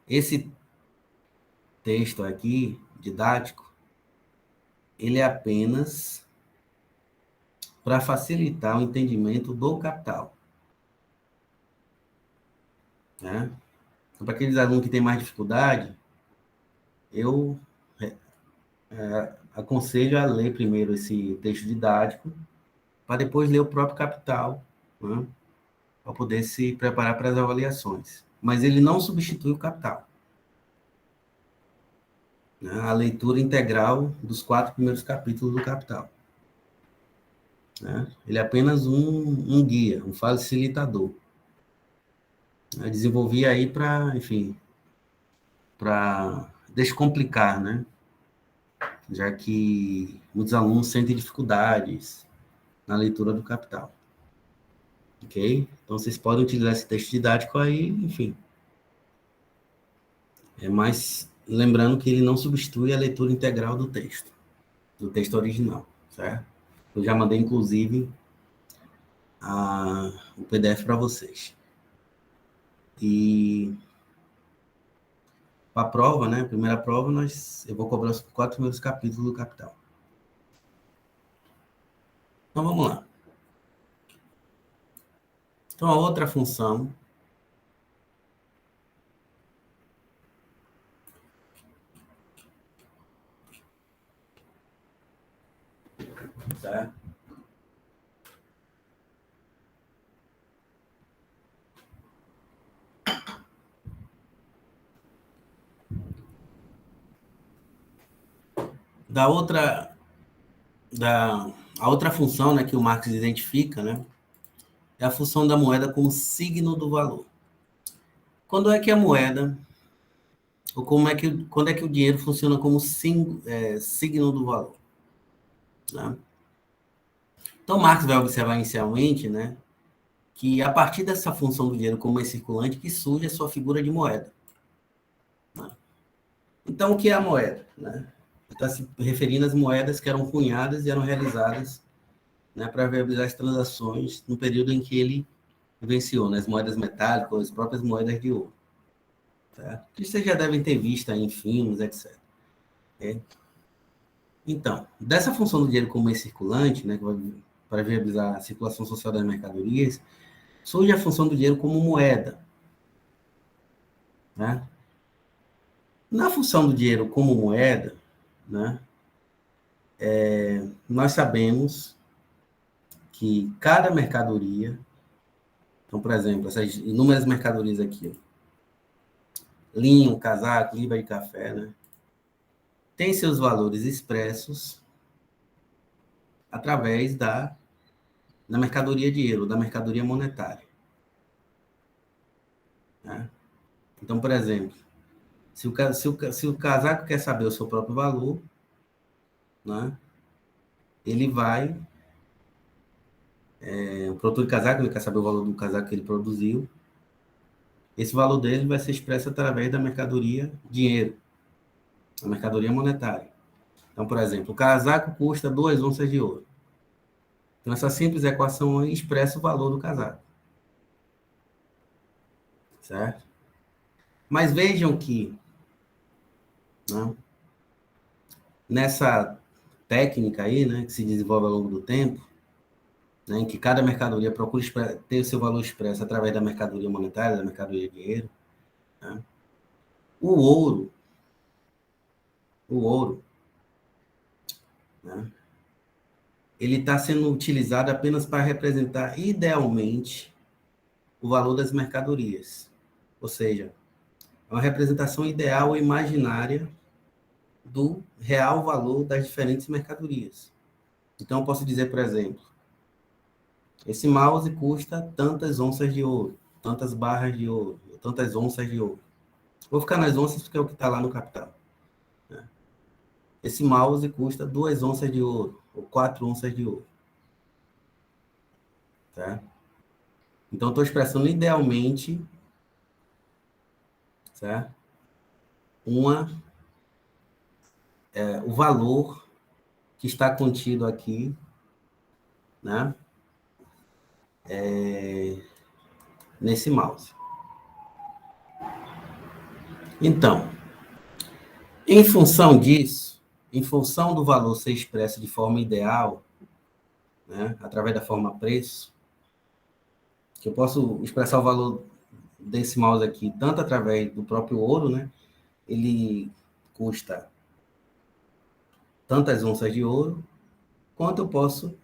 Esse texto aqui, didático, ele é apenas para facilitar o entendimento do capital, né? Então, para aqueles alunos que têm mais dificuldade, eu aconselho a ler primeiro esse texto didático, para depois ler o próprio capital, né? Para poder se preparar para as avaliações. Mas ele não substitui o capital, né? A leitura integral dos 4 primeiros capítulos do capital, né? Ele é apenas um guia, um facilitador. Eu desenvolvi aí para, enfim, para descomplicar, né? Já que muitos alunos sentem dificuldades na leitura do capital. Ok? Então, vocês podem utilizar esse texto didático aí, enfim. Mas lembrando que ele não substitui a leitura integral do texto original, certo? Eu já mandei, inclusive, o PDF para vocês. E para a prova, né? A primeira prova, eu vou cobrar os 4 primeiros capítulos do Capital. Então, vamos lá. Então, a outra função certo? Da outra, a outra função, né, que o Marx identifica, né, é a função da moeda como signo do valor. Quando é que a moeda, ou quando é que o dinheiro funciona como signo do valor? Né? Então, Marx vai observar inicialmente, né, que a partir dessa função do dinheiro como meio circulante que surge a sua figura de moeda. Né? Então, o que é a moeda? Né? Está se referindo às moedas que eram cunhadas e eram realizadas, né, para viabilizar as transações no período em que ele vivenciou, né, as moedas metálicas, as próprias moedas de ouro. Tá? Que vocês já devem ter visto aí em filmes, etc. Então, dessa função do dinheiro como meio circulante, né, para viabilizar a circulação social das mercadorias, surge a função do dinheiro como moeda. Né? Na função do dinheiro como moeda, né, nós sabemos que cada mercadoria, então, por exemplo, essas inúmeras mercadorias aqui, ó, linho, casaco, libra de café, né, tem seus valores expressos através da mercadoria dinheiro, da mercadoria monetária. Né? Então, por exemplo, se o casaco quer saber o seu próprio valor, né, ele vai. O produtor de casaco, ele quer saber o valor do casaco que ele produziu. Esse valor dele vai ser expresso através da mercadoria dinheiro, a mercadoria monetária. Então, por exemplo, o casaco custa 2 onças de ouro. Então, essa simples equação aí expressa o valor do casaco. Certo? Mas vejam que, né, nessa técnica aí, né, que se desenvolve ao longo do tempo, né, em que cada mercadoria procura ter o seu valor expresso através da mercadoria monetária, da mercadoria dinheiro, né, o ouro, o ouro, né, ele está sendo utilizado apenas para representar idealmente o valor das mercadorias. Ou seja, é uma representação ideal ou imaginária do real valor das diferentes mercadorias. Então, eu posso dizer, por exemplo, esse mouse custa tantas onças de ouro, tantas barras de ouro, tantas onças de ouro. Vou ficar nas onças porque é o que está lá no capital. Né? Esse mouse custa 2 onças de ouro, ou 4 onças de ouro. Tá? Então, estou expressando idealmente, certo? O valor que está contido aqui, né? nesse mouse. Então, em função disso, em função do valor ser expresso de forma ideal, né, através da forma preço, que eu posso expressar o valor desse mouse aqui, tanto através do próprio ouro, né, ele custa tantas onças de ouro, quanto eu posso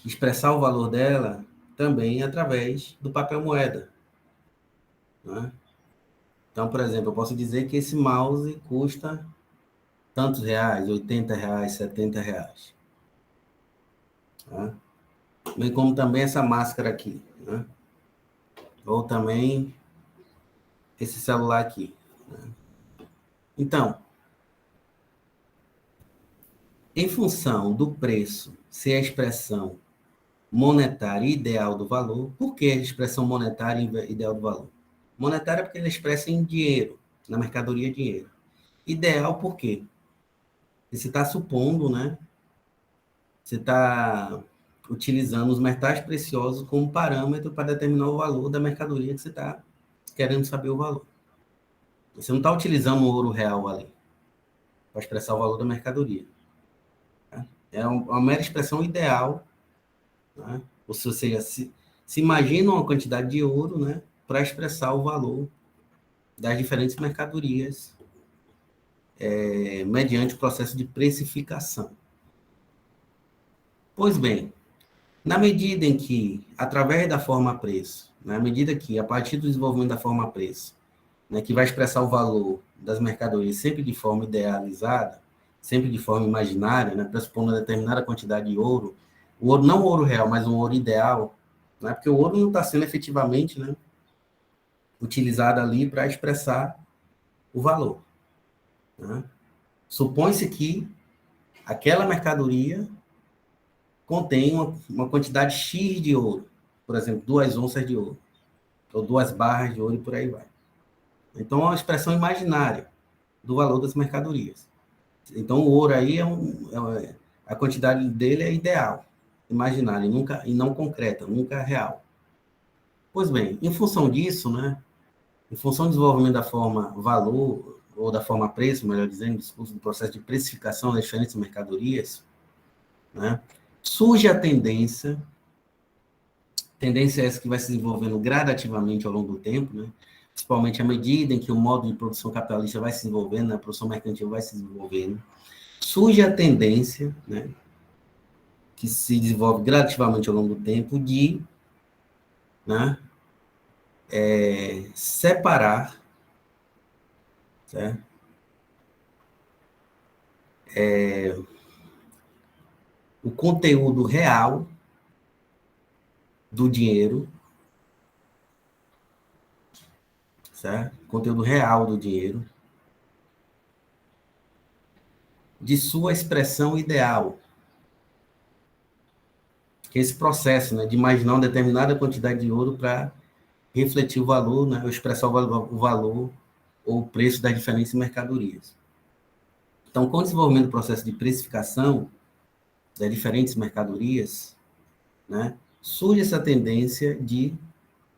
expressar o valor dela também através do papel moeda, né? Então, por exemplo, eu posso dizer que esse mouse custa tantos reais, R$ 80, R$ 70, tá? Bem como também essa máscara aqui, né? Ou também esse celular aqui, né? Então, em função do preço ser a expressão monetária ideal do valor, por que a expressão monetária ideal do valor? Monetária porque ele expressa em dinheiro, na mercadoria dinheiro. Ideal por quê? Você está supondo, né? Você está utilizando os metais preciosos como parâmetro para determinar o valor da mercadoria que você está querendo saber o valor. Você não está utilizando o ouro real ali para expressar o valor da mercadoria. Tá? É uma mera expressão ideal, né? Ou seja, se imagina uma quantidade de ouro, né, para expressar o valor das diferentes mercadorias mediante o processo de precificação. Pois bem, na medida em que, através da forma preço, na medida que, a partir do desenvolvimento da forma preço, né, que vai expressar o valor das mercadorias sempre de forma idealizada, sempre de forma imaginária, né, pressupondo uma determinada quantidade de ouro, o ouro, não o ouro real, mas um ouro ideal, né, porque o ouro não está sendo efetivamente, né, utilizado ali para expressar o valor. Né? Supõe-se que aquela mercadoria contém uma quantidade X de ouro, por exemplo, 2 onças de ouro, ou 2 barras de ouro e por aí vai. Então, é uma expressão imaginária do valor das mercadorias. Então, o ouro aí a quantidade dele é ideal, imaginária, e não concreta, nunca real. Pois bem, em função disso, né, em função do desenvolvimento da forma valor, ou da forma preço, melhor dizendo, do processo de precificação das diferentes mercadorias, né, surge a tendência essa que vai se desenvolvendo gradativamente ao longo do tempo, né, principalmente à medida em que o modo de produção capitalista vai se desenvolvendo, né, a produção mercantil vai se desenvolvendo, surge a tendência, né, que se desenvolve gradativamente ao longo do tempo, de, né, separar, certo? O conteúdo real do dinheiro, certo? O conteúdo real do dinheiro, de sua expressão ideal. Que é esse processo, né, de imaginar uma determinada quantidade de ouro para refletir o valor, né, ou expressar o valor ou o preço das diferentes mercadorias. Então, com o desenvolvimento do processo de precificação das diferentes mercadorias, né, surge essa tendência de,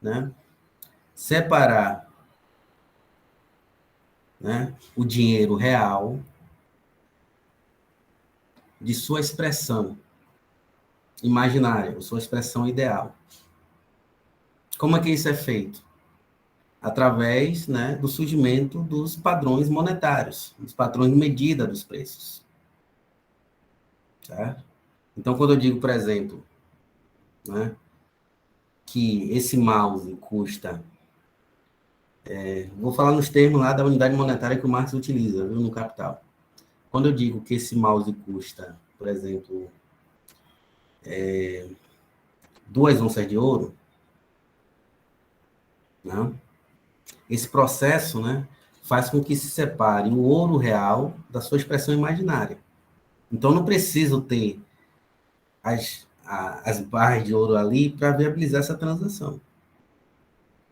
né, separar, né, o dinheiro real de sua expressão imaginária, sua expressão ideal. Como é que isso é feito? Através, né, do surgimento dos padrões monetários, dos padrões de medida dos preços. Certo? Então, quando eu digo, por exemplo, né, que esse mouse custa, vou falar nos termos lá da unidade monetária que o Marx utiliza, viu, no Capital. Quando eu digo que esse mouse custa, por exemplo, 2 onças de ouro, né, esse processo, né, faz com que se separe o ouro real da sua expressão imaginária. Então, não preciso ter as barras de ouro ali para viabilizar essa transação.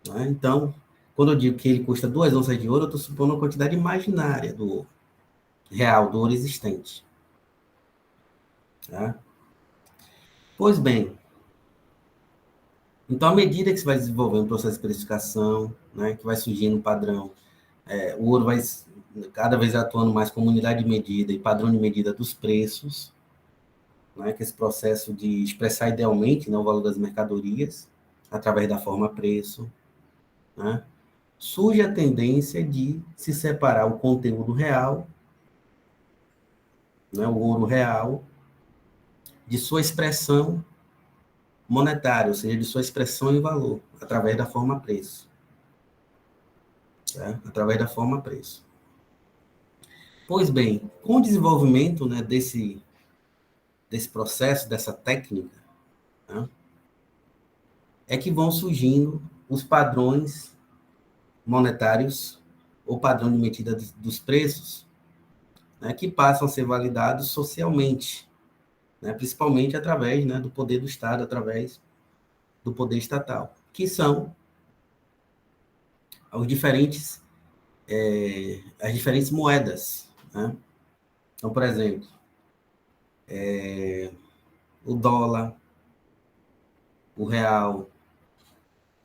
Né? Então, quando eu digo que ele custa 2 onças de ouro, eu estou supondo uma quantidade imaginária do ouro, real, do ouro existente. Tá? Pois bem, Então, à medida que você vai desenvolvendo o processo de precificação, né, que vai surgindo um padrão, o ouro vai cada vez atuando mais como unidade de medida e padrão de medida dos preços, né, que é esse processo de expressar idealmente, né, o valor das mercadorias, através da forma preço, né, surge a tendência de se separar o conteúdo real, né, o ouro real, de sua expressão monetária, ou seja, de sua expressão em valor, através da forma preço. Tá? Através da forma preço. Pois bem, com o desenvolvimento, né, desse processo, dessa técnica, né, é que vão surgindo os padrões monetários, ou padrão de medida dos preços, né, que passam a ser validados socialmente, né, principalmente através, né, do poder do Estado, através do poder estatal, que são os diferentes, as diferentes moedas. Né? Então, por exemplo, o dólar, o real,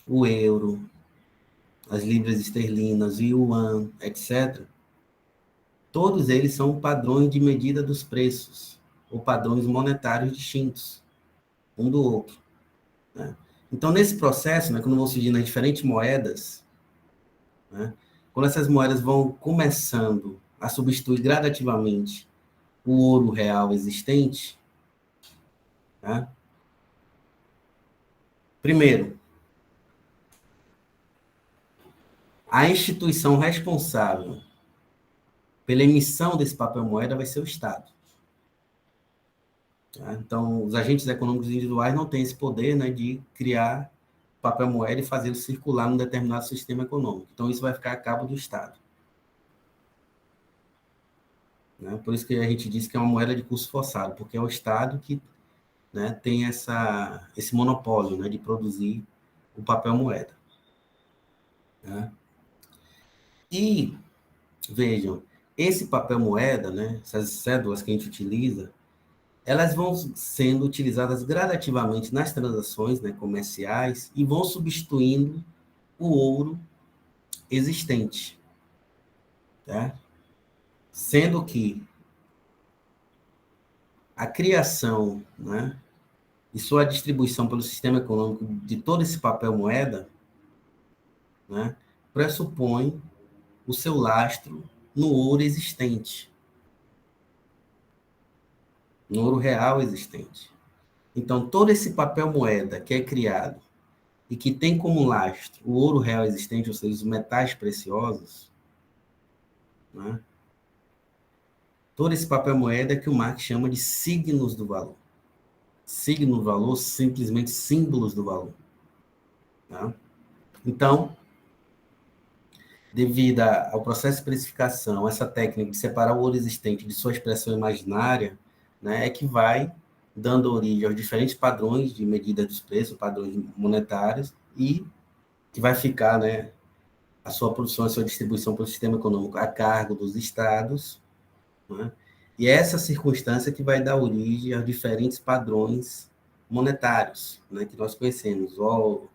o euro, as libras esterlinas, o yuan, etc. Todos eles são padrões de medida dos preços, ou padrões monetários distintos, um do outro. Né? Então, nesse processo, né, quando vão surgindo as diferentes moedas, né, quando essas moedas vão começando a substituir gradativamente o ouro real existente, né, primeiro, a instituição responsável pela emissão desse papel moeda vai ser o Estado. Tá? Então, os agentes econômicos individuais não têm esse poder, né, de criar papel moeda e fazê-lo circular num determinado sistema econômico. Então, isso vai ficar a cabo do Estado. Né? Por isso que a gente diz que é uma moeda de curso forçado, porque é o Estado que, né, tem esse monopólio, né, de produzir o papel moeda. Né? E, vejam, esse papel moeda, né, essas cédulas que a gente utiliza, elas vão sendo utilizadas gradativamente nas transações, né, comerciais e vão substituindo o ouro existente. Tá? Sendo que a criação, né, e sua distribuição pelo sistema econômico de todo esse papel moeda, né, pressupõe o seu lastro no ouro existente, no ouro real existente. Então, todo esse papel moeda que é criado e que tem como lastro o ouro real existente, ou seja, os metais preciosos, né, todo esse papel moeda é que o Marx chama de signos do valor. Signo do valor, simplesmente símbolos do valor. Tá? Então, devido ao processo de precificação, essa técnica de separar o ouro existente de sua expressão imaginária, né, é que vai dando origem aos diferentes padrões de medida dos preços, padrões monetários, e que vai ficar, né, a sua produção, a sua distribuição para o sistema econômico a cargo dos estados, né? E essa circunstância que vai dar origem aos diferentes padrões monetários, né, que nós conhecemos, ouro,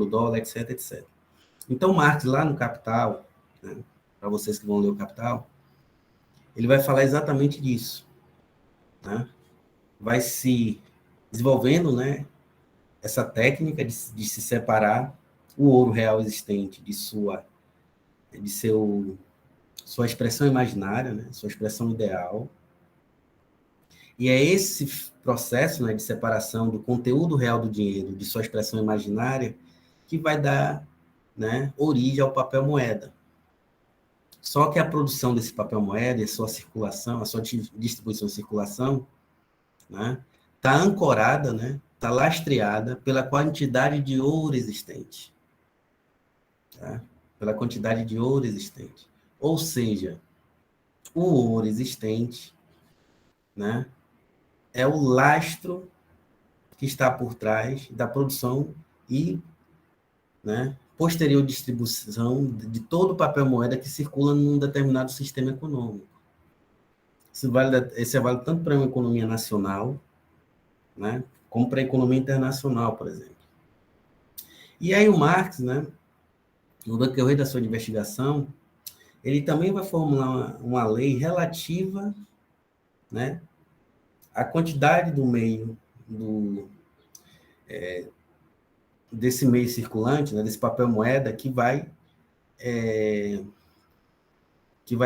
dólar, etc, etc. Então, Marx, lá no Capital, né, para vocês que vão ler o Capital, ele vai falar exatamente disso. Né? Vai se desenvolvendo, né, essa técnica de se separar o ouro real existente de sua expressão imaginária, né, sua expressão ideal. E é esse processo, né, de separação do conteúdo real do dinheiro de sua expressão imaginária que vai dar, né, origem ao papel moeda. Só que a produção desse papel moeda e a sua circulação, a sua distribuição e circulação, né, está ancorada, né, está lastreada pela quantidade de ouro existente. Tá? Pela quantidade de ouro existente. Ou seja, o ouro existente, né, é o lastro que está por trás da produção e, né, posterior distribuição de todo o papel moeda que circula num determinado sistema econômico. Isso é válido tanto para uma economia nacional, né, como para a economia internacional, por exemplo. E aí o Marx, né, no decorrer da sua investigação, ele também vai formular uma lei relativa, né, à quantidade do meio, desse meio circulante, né, desse papel moeda que vai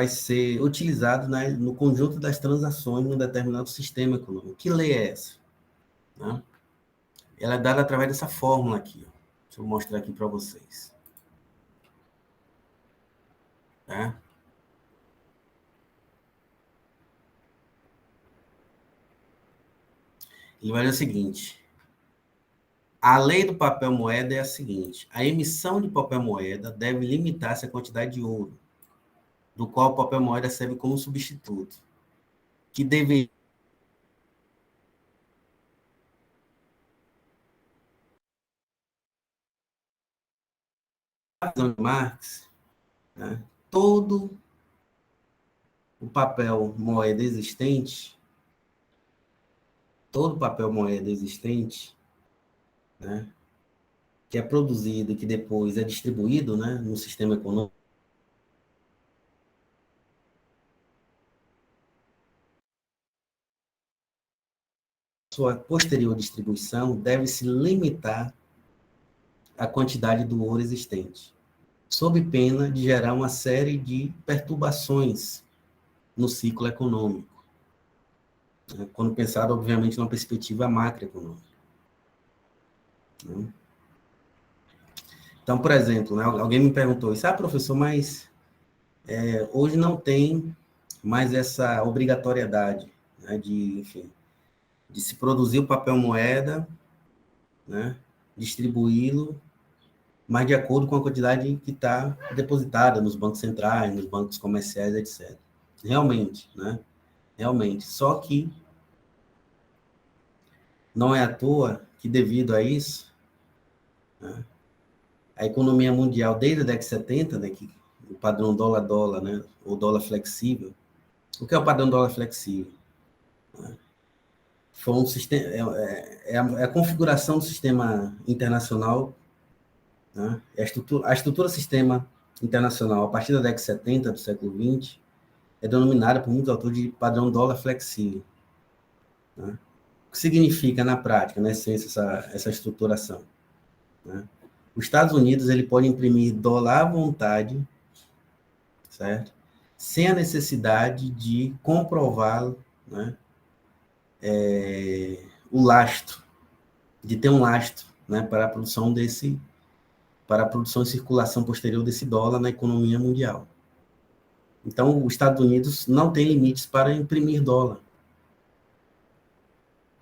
ser utilizado, né, no conjunto das transações em um determinado sistema econômico. Que lei é essa? Né? Ela é dada através dessa fórmula aqui. Ó. Deixa eu mostrar aqui para vocês. Tá? Ele vai dizer o seguinte: a lei do papel moeda é a seguinte: a emissão de papel moeda deve limitar-se à quantidade de ouro, do qual o papel moeda serve como substituto, que deve Marx, né, todo o papel moeda existente, todo papel moeda existente, né, que é produzido e que depois é distribuído, né, no sistema econômico, sua posterior distribuição deve se limitar à quantidade do ouro existente, sob pena de gerar uma série de perturbações no ciclo econômico, né, quando pensado, obviamente, numa perspectiva macroeconômica. Né? Então, por exemplo, né, alguém me perguntou isso, professor, mas hoje não tem mais essa obrigatoriedade, né, enfim, de se produzir o papel moeda, né, distribuí-lo, mas de acordo com a quantidade que está depositada nos bancos centrais, nos bancos comerciais, etc. Realmente, né? Realmente. Só que não é à toa que, devido a isso, né, a economia mundial, desde a década de 70, né, que o padrão dólar-dólar, né, o dólar flexível. O que é o padrão dólar flexível? Foi um sistema, é a configuração do sistema internacional, né? A estrutura sistema internacional, a partir da década de 70 do século XX, é denominada por muitos autores de padrão dólar flexível. Né? O que significa, na prática, na essência, essa estruturação? Né? Os Estados Unidos ele pode imprimir dólar à vontade, certo? Sem a necessidade de comprovar, né, o lastro, de ter um lastro, né, para a produção e circulação posterior desse dólar na economia mundial. Então, os Estados Unidos não tem limites para imprimir dólar.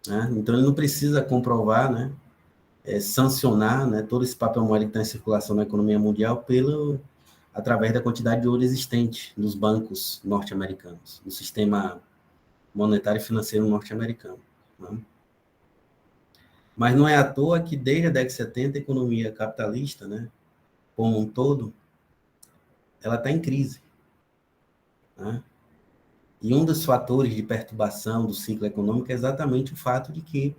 Né? Então, ele não precisa comprovar, né, sancionar, né, todo esse papel moeda que está em circulação na economia mundial através da quantidade de ouro existente nos bancos norte-americanos, no sistema monetário e financeiro norte-americano. Né? Mas não é à toa que, desde a década de 70, a economia capitalista, né, como um todo, ela está em crise. Né? E um dos fatores de perturbação do ciclo econômico é exatamente o fato de que,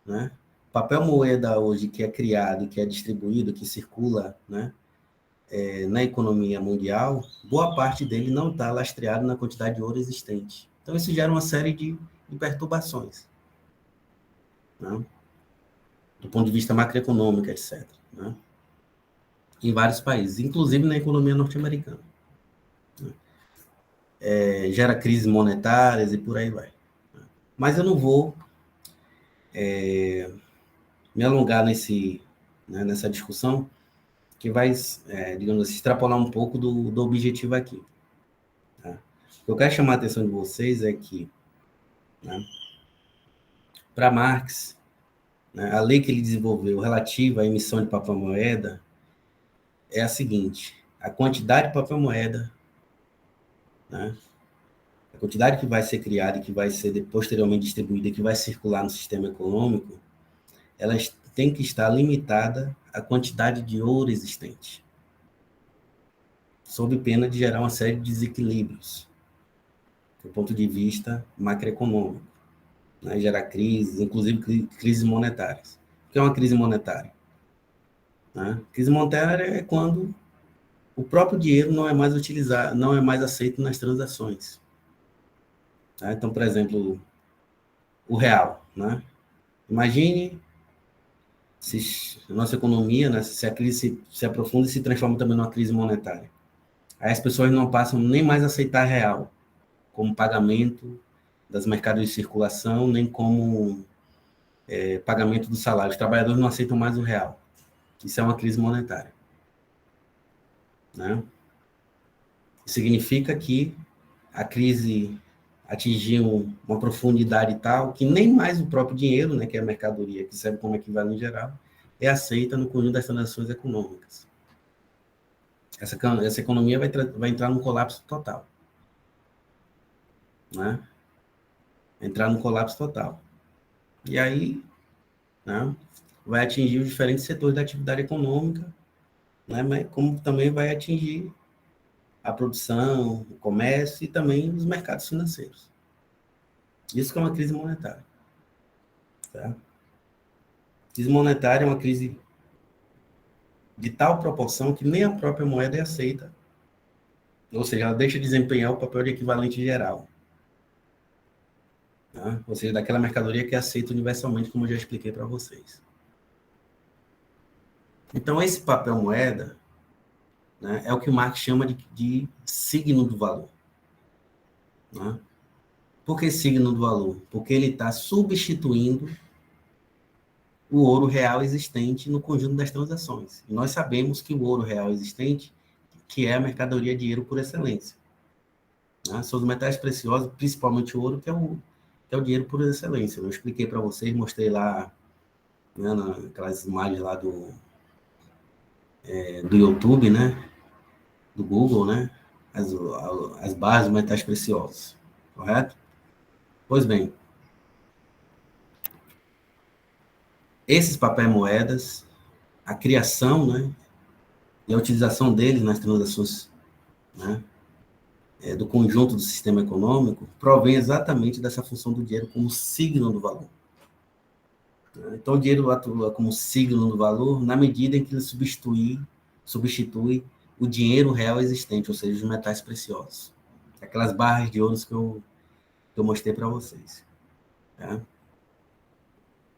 né, o papel moeda hoje que é criado, que é distribuído, que circula, né, na economia mundial, boa parte dele não está lastreado na quantidade de ouro existente. Então, isso gera uma série de perturbações, né, do ponto de vista macroeconômico, etc., né, em vários países, inclusive na economia norte-americana. Né. Gera crises monetárias e por aí vai. Mas eu não vou me alongar nessa discussão, que vai, digamos assim, extrapolar um pouco do objetivo aqui. Tá? O que eu quero chamar a atenção de vocês é que, né, para Marx, né, a lei que ele desenvolveu relativa à emissão de papel moeda é a seguinte: a quantidade de papel moeda, né, a quantidade que vai ser criada e que vai ser posteriormente distribuída e que vai circular no sistema econômico, ela tem que estar limitada à quantidade de ouro existente, sob pena de gerar uma série de desequilíbrios, do ponto de vista macroeconômico, né, gerar crises, inclusive crises monetárias. O que é uma crise monetária? Né? Crise monetária é quando o próprio dinheiro não é mais utilizado, não é mais aceito nas transações. Tá? Então, por exemplo, o real. Né? Imagine se a nossa economia, né, se a crise se aprofunda e se transforma também numa crise monetária. Aí as pessoas não passam nem mais a aceitar real como pagamento das mercados de circulação, nem como pagamento do salário. Os trabalhadores não aceitam mais o real. Isso é uma crise monetária. Né? Significa que a crise atingiu uma profundidade tal que nem mais o próprio dinheiro, né, que é a mercadoria, que serve como equivalente geral, é aceita no conjunto das transações econômicas. Essa economia vai entrar num colapso total. Né? Entrar num colapso total. E aí, né, vai atingir os diferentes setores da atividade econômica, né, mas como também vai atingir a produção, o comércio e também os mercados financeiros. Isso que é uma crise monetária. Tá? Crise monetária é uma crise de tal proporção que nem a própria moeda é aceita. Ou seja, ela deixa de desempenhar o papel de equivalente geral. Tá? Ou seja, daquela mercadoria que é aceita universalmente, como eu já expliquei para vocês. Então, esse papel moeda, né, é o que Marx chama de signo do valor. Né? Por que signo do valor? Porque ele está substituindo o ouro real existente no conjunto das transações. E nós sabemos que o ouro real existente, que é a mercadoria de dinheiro por excelência. Né? São os metais preciosos, principalmente o ouro, que é o dinheiro por excelência. Eu expliquei para vocês, mostrei lá, né, naquelas imagens lá do YouTube, né, do Google, né, as barras de metais preciosos, correto? Pois bem, esses papéis moedas, a criação, né, e a utilização deles nas transações, né, do conjunto do sistema econômico, provém exatamente dessa função do dinheiro como signo do valor. Então, o dinheiro atua como signo do valor na medida em que ele substitui o dinheiro real existente, ou seja, os metais preciosos. Aquelas barras de ouro que eu mostrei para vocês. Tá?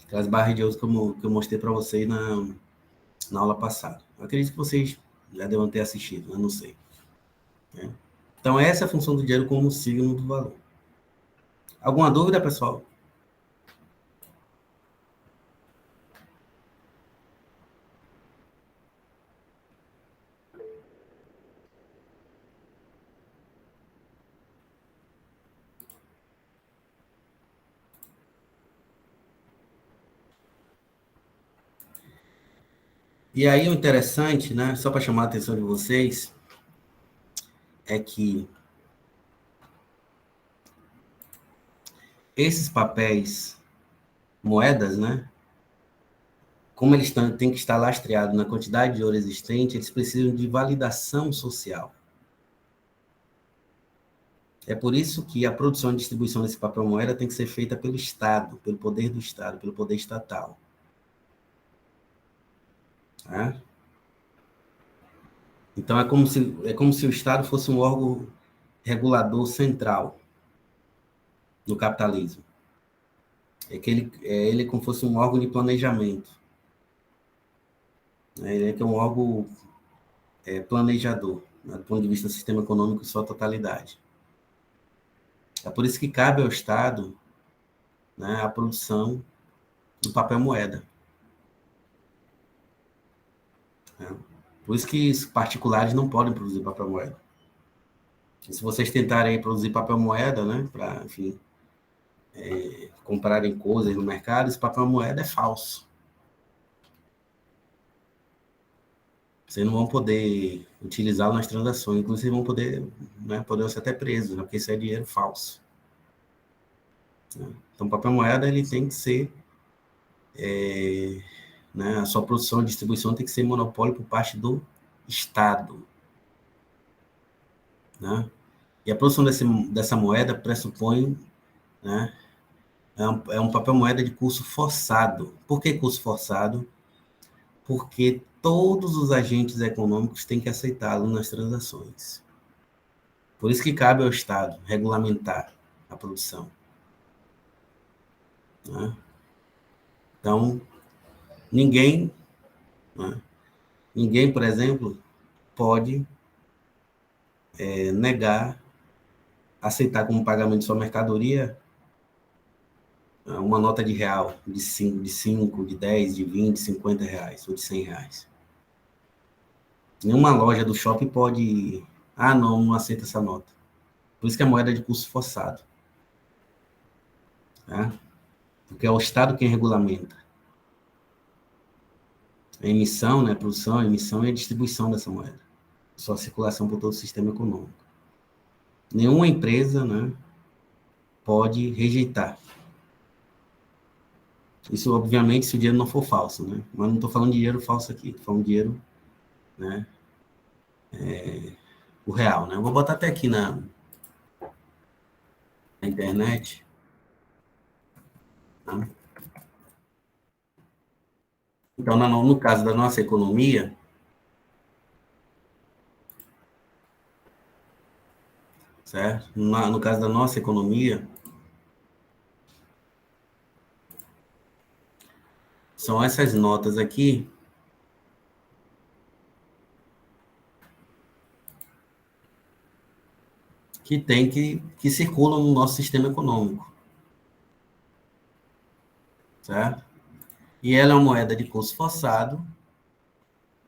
Aquelas barras de ouro que eu mostrei para vocês na aula passada. Eu acredito que vocês já devem ter assistido, eu não sei. Né? Então, essa é a função do dinheiro como signo do valor. Alguma dúvida, pessoal? E aí, o interessante, né, só para chamar a atenção de vocês, é que esses papéis, moedas, né, como eles têm que estar lastreados na quantidade de ouro existente, eles precisam de validação social. É por isso que a produção e distribuição desse papel moeda tem que ser feita pelo Estado, pelo poder do Estado, pelo poder estatal. Tá? Então, é como se o Estado fosse um órgão regulador central no capitalismo. Ele é como se fosse um órgão de planejamento. Ele é um órgão planejador, né, do ponto de vista do sistema econômico em sua totalidade. É por isso que cabe ao Estado, né, a produção do papel moeda. Né? Por isso que os particulares não podem produzir papel moeda. E se vocês tentarem produzir papel moeda, né, para, enfim, comprarem coisas no mercado, esse papel moeda é falso. Vocês não vão poder utilizá-lo nas transações, inclusive vão poder, né, poder ser até presos, né, porque isso é dinheiro falso. Então, o papel moeda ele tem que ser, né, a sua produção e distribuição tem que ser monopólio por parte do Estado. Né? E a produção dessa moeda pressupõe, né, é um papel moeda de curso forçado. Por que curso forçado? porque todos os agentes econômicos têm que aceitá-lo nas transações. Por isso que cabe ao Estado regulamentar a produção, né? Então, ninguém, né? Ninguém, por exemplo, pode negar, aceitar como pagamento de sua mercadoria uma nota de real, de 10, de 20, 50 reais ou de 100 reais. Nenhuma loja do shopping pode, não aceita essa nota. Por isso que é moeda de curso forçado, tá? Porque é o Estado quem regulamenta a emissão, né, a produção, a emissão e a distribuição dessa moeda, sua circulação por todo o sistema econômico. Nenhuma empresa, né, pode rejeitar. Isso, obviamente, se o dinheiro não for falso, né? Mas não estou falando de dinheiro falso aqui, estou falando de dinheiro, né, o real, né? Eu vou botar até aqui na internet, tá? Então, no caso da nossa economia, certo? No caso da nossa economia, são essas notas aqui que circulam no nosso sistema econômico, certo? E ela é uma moeda de curso forçado,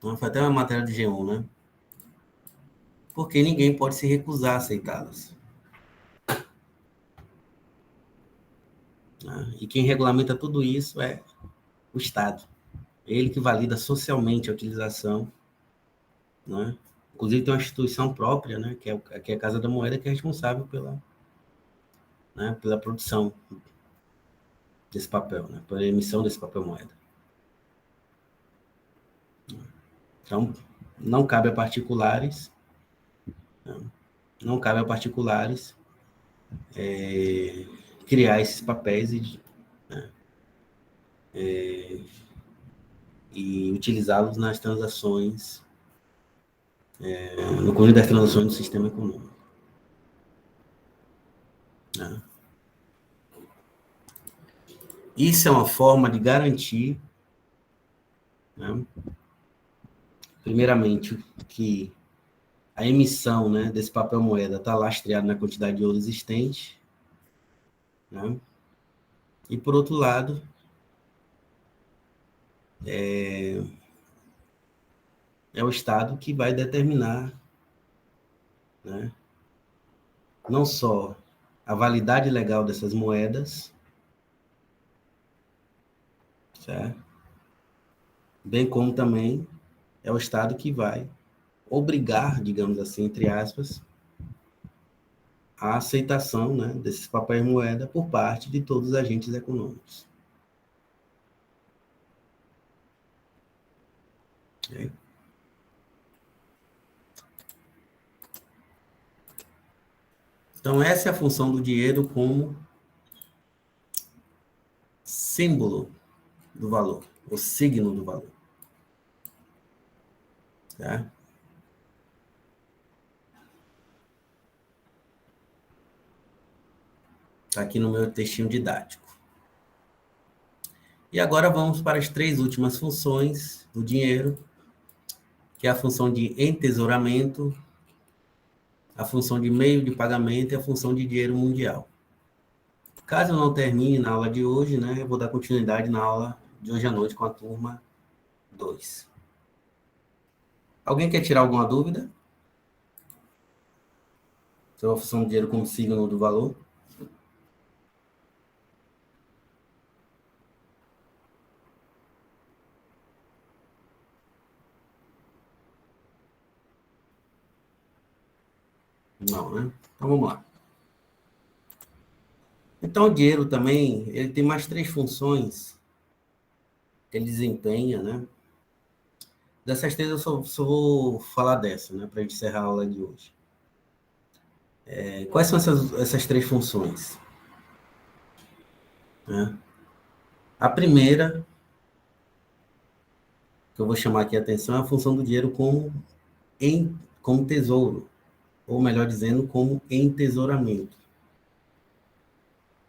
né? Foi até uma matéria do G1, né? Porque ninguém pode se recusar a aceitá-las, né? E quem regulamenta tudo isso é o Estado. Ele que valida socialmente a utilização, né? Inclusive tem uma instituição própria, né? Que é a Casa da Moeda, que é responsável pela, né, pela produção desse papel, né? Pela emissão desse papel moeda. Então, não cabe a particulares, né? Não cabe a particulares criar esses papéis e utilizá-los nas transações, no conjunto das transações do sistema econômico, né? Isso é uma forma de garantir, né, primeiramente, que a emissão, né, desse papel moeda está lastreada na quantidade de ouro existente, né? E, por outro lado, é o Estado que vai determinar, né, não só a validade legal dessas moedas, certo? Bem como também é o Estado que vai obrigar, digamos assim, entre aspas, a aceitação, né, desses papéis moeda por parte de todos os agentes econômicos. Okay? Então, essa é a função do dinheiro como símbolo do valor, o signo do valor. Tá? Está aqui no meu textinho didático. E agora vamos para as 3 últimas funções do dinheiro, que é a função de entesouramento, a função de meio de pagamento e a função de dinheiro mundial. Caso eu não termine na aula de hoje, né, eu vou dar continuidade na aula de hoje à noite com a turma 2. Alguém quer tirar alguma dúvida sobre a função de dinheiro como signo do valor? Não, né? Então vamos lá. Então o dinheiro também, ele tem mais 3 funções que ele desempenha, né? Dessas 3 eu só vou falar dessa, né, para a gente encerrar a aula de hoje. Quais são essas 3 funções? Né? A primeira que eu vou chamar aqui a atenção é a função do dinheiro como tesouro, ou melhor dizendo, como entesouramento.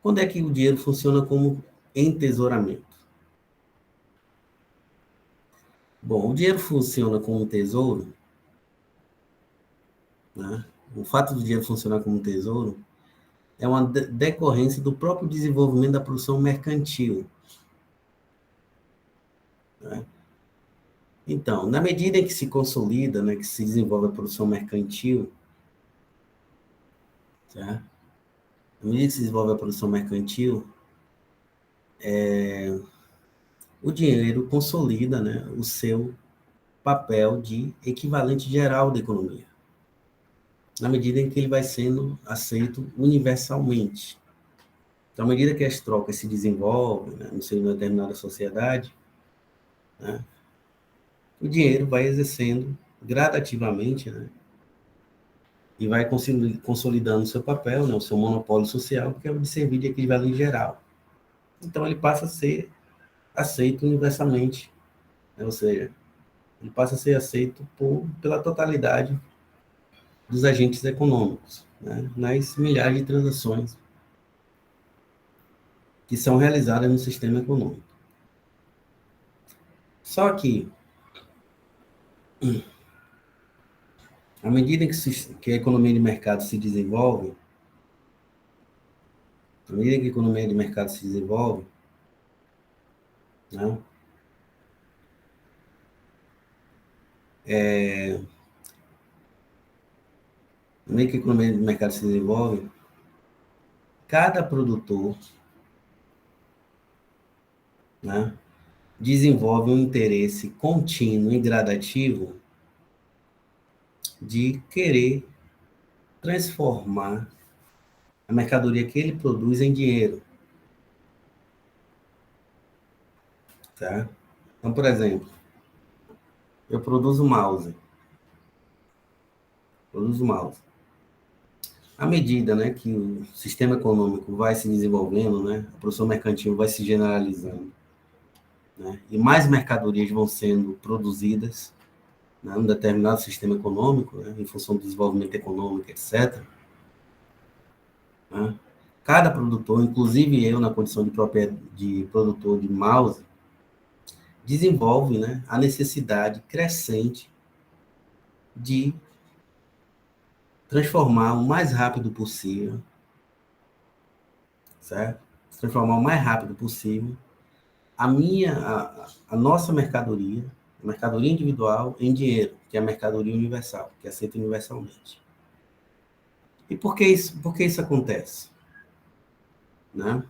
Quando é que o dinheiro funciona como entesouramento? Bom, o dinheiro funciona como um tesouro, né? O fato do dinheiro funcionar como um tesouro é uma decorrência do próprio desenvolvimento da produção mercantil, né? Então, na medida em que se consolida, né, que se desenvolve a produção mercantil, tá? Na medida que se desenvolve a produção mercantil, o dinheiro consolida, né, o seu papel de equivalente geral da economia, na medida em que ele vai sendo aceito universalmente. Então, à medida que as trocas se desenvolvem, né, no seio de uma determinada sociedade, né, o dinheiro vai exercendo gradativamente, né, e vai consolidando o seu papel, né, o seu monopólio social, que é o de servir de equivalente geral. Então, ele passa a ser aceito universalmente, né, ou seja, ele passa a ser aceito pela totalidade dos agentes econômicos, né, nas milhares de transações que são realizadas no sistema econômico. Só que, à medida que a economia de mercado se desenvolve, à medida que a economia de mercado se desenvolve, né, à medida que a economia de mercado se desenvolve, cada produtor, né, desenvolve um interesse contínuo e gradativo de querer transformar a mercadoria que ele produz em dinheiro, tá? Então, por exemplo, eu produzo mouse. À medida, né, que o sistema econômico vai se desenvolvendo, né, a produção mercantil vai se generalizando, né, e mais mercadorias vão sendo produzidas, né, num determinado sistema econômico, né, em função do desenvolvimento econômico, etc., né, cada produtor, inclusive eu na condição de produtor de mouse, desenvolve, né, a necessidade crescente de transformar o mais rápido possível, certo? Transformar o mais rápido possível a nossa mercadoria, a mercadoria individual, em dinheiro, que é a mercadoria universal, que é aceita universalmente. E por que isso acontece? Né?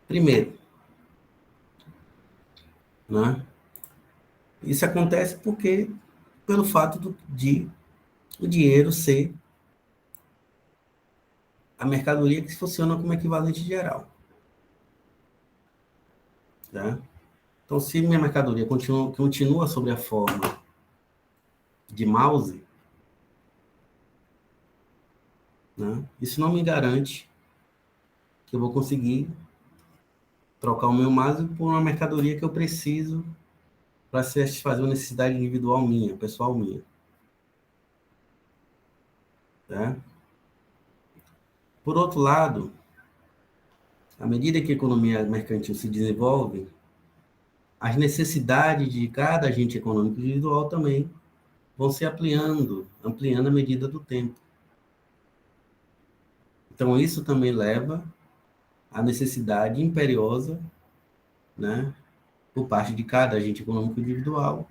Primeiro, né? Isso acontece pelo fato de o dinheiro ser a mercadoria que funciona como equivalente geral. Né? Então, se minha mercadoria continua sob a forma de mouse, né, isso não me garante que eu vou conseguir trocar o meu mouse por uma mercadoria que eu preciso para satisfazer uma necessidade individual minha, pessoal minha. Tá? Por outro lado, à medida que a economia mercantil se desenvolve, as necessidades de cada agente econômico individual também vão se ampliando à medida do tempo. Então, isso também leva à necessidade imperiosa, né, por parte de cada agente econômico individual,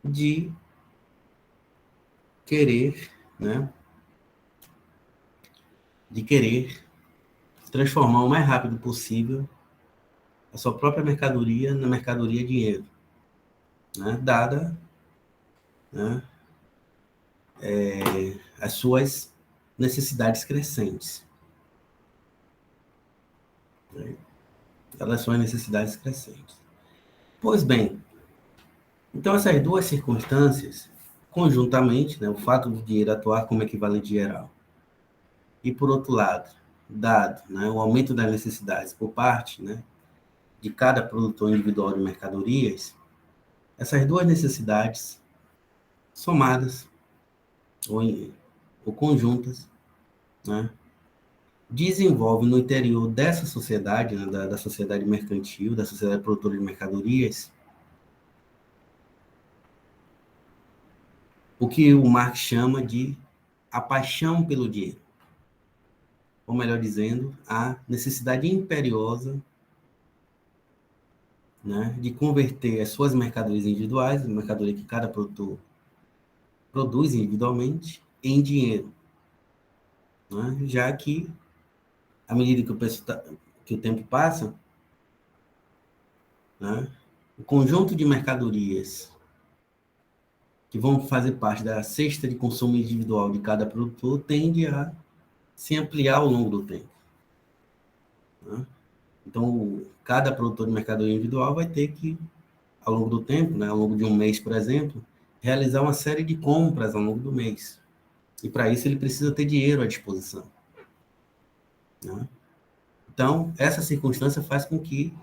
de querer, né, de querer transformar o mais rápido possível a sua própria mercadoria na mercadoria dinheiro, né, dada, né, as suas necessidades crescentes. Né, elas são as necessidades crescentes. Pois bem, então essas duas circunstâncias, conjuntamente, né, o fato do dinheiro atuar como equivalente geral, e por outro lado, dado, né, o aumento das necessidades por parte, né, de cada produtor individual de mercadorias, Essas duas necessidades somadas ou conjuntas, né, desenvolvem no interior dessa sociedade, né, da sociedade mercantil, da sociedade produtora de mercadorias, o que o Marx chama de a paixão pelo dinheiro, ou melhor dizendo, a necessidade imperiosa, né, de converter as suas mercadorias individuais, mercadoria que cada produtor produz individualmente, em dinheiro, né, já que, à medida que o tempo passa, né, o conjunto de mercadorias que vão fazer parte da cesta de consumo individual de cada produtor tende a se ampliar ao longo do tempo, né? Então, cada produtor de mercadoria individual vai ter que, ao longo do tempo, né, ao longo de um mês, por exemplo, realizar uma série de compras ao longo do mês. E para isso ele precisa ter dinheiro à disposição, né? Então, essa circunstância faz com que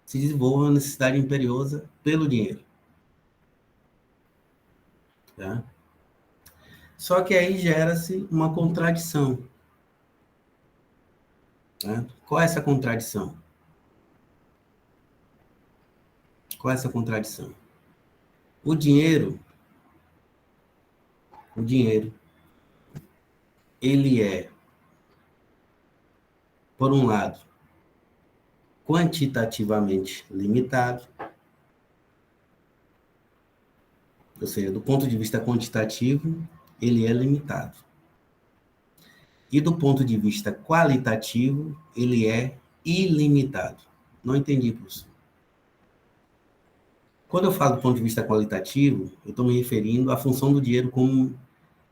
se desenvolva uma necessidade imperiosa pelo dinheiro, tá? Só que aí gera-se uma contradição, né? Qual é essa contradição? Qual é essa contradição? O dinheiro, o dinheiro, ele é, por um lado, quantitativamente limitado, ou seja, do ponto de vista quantitativo, ele é limitado. E do ponto de vista qualitativo, ele é ilimitado. Não entendi, professor. Quando eu falo do ponto de vista qualitativo, eu estou me referindo à função do dinheiro como,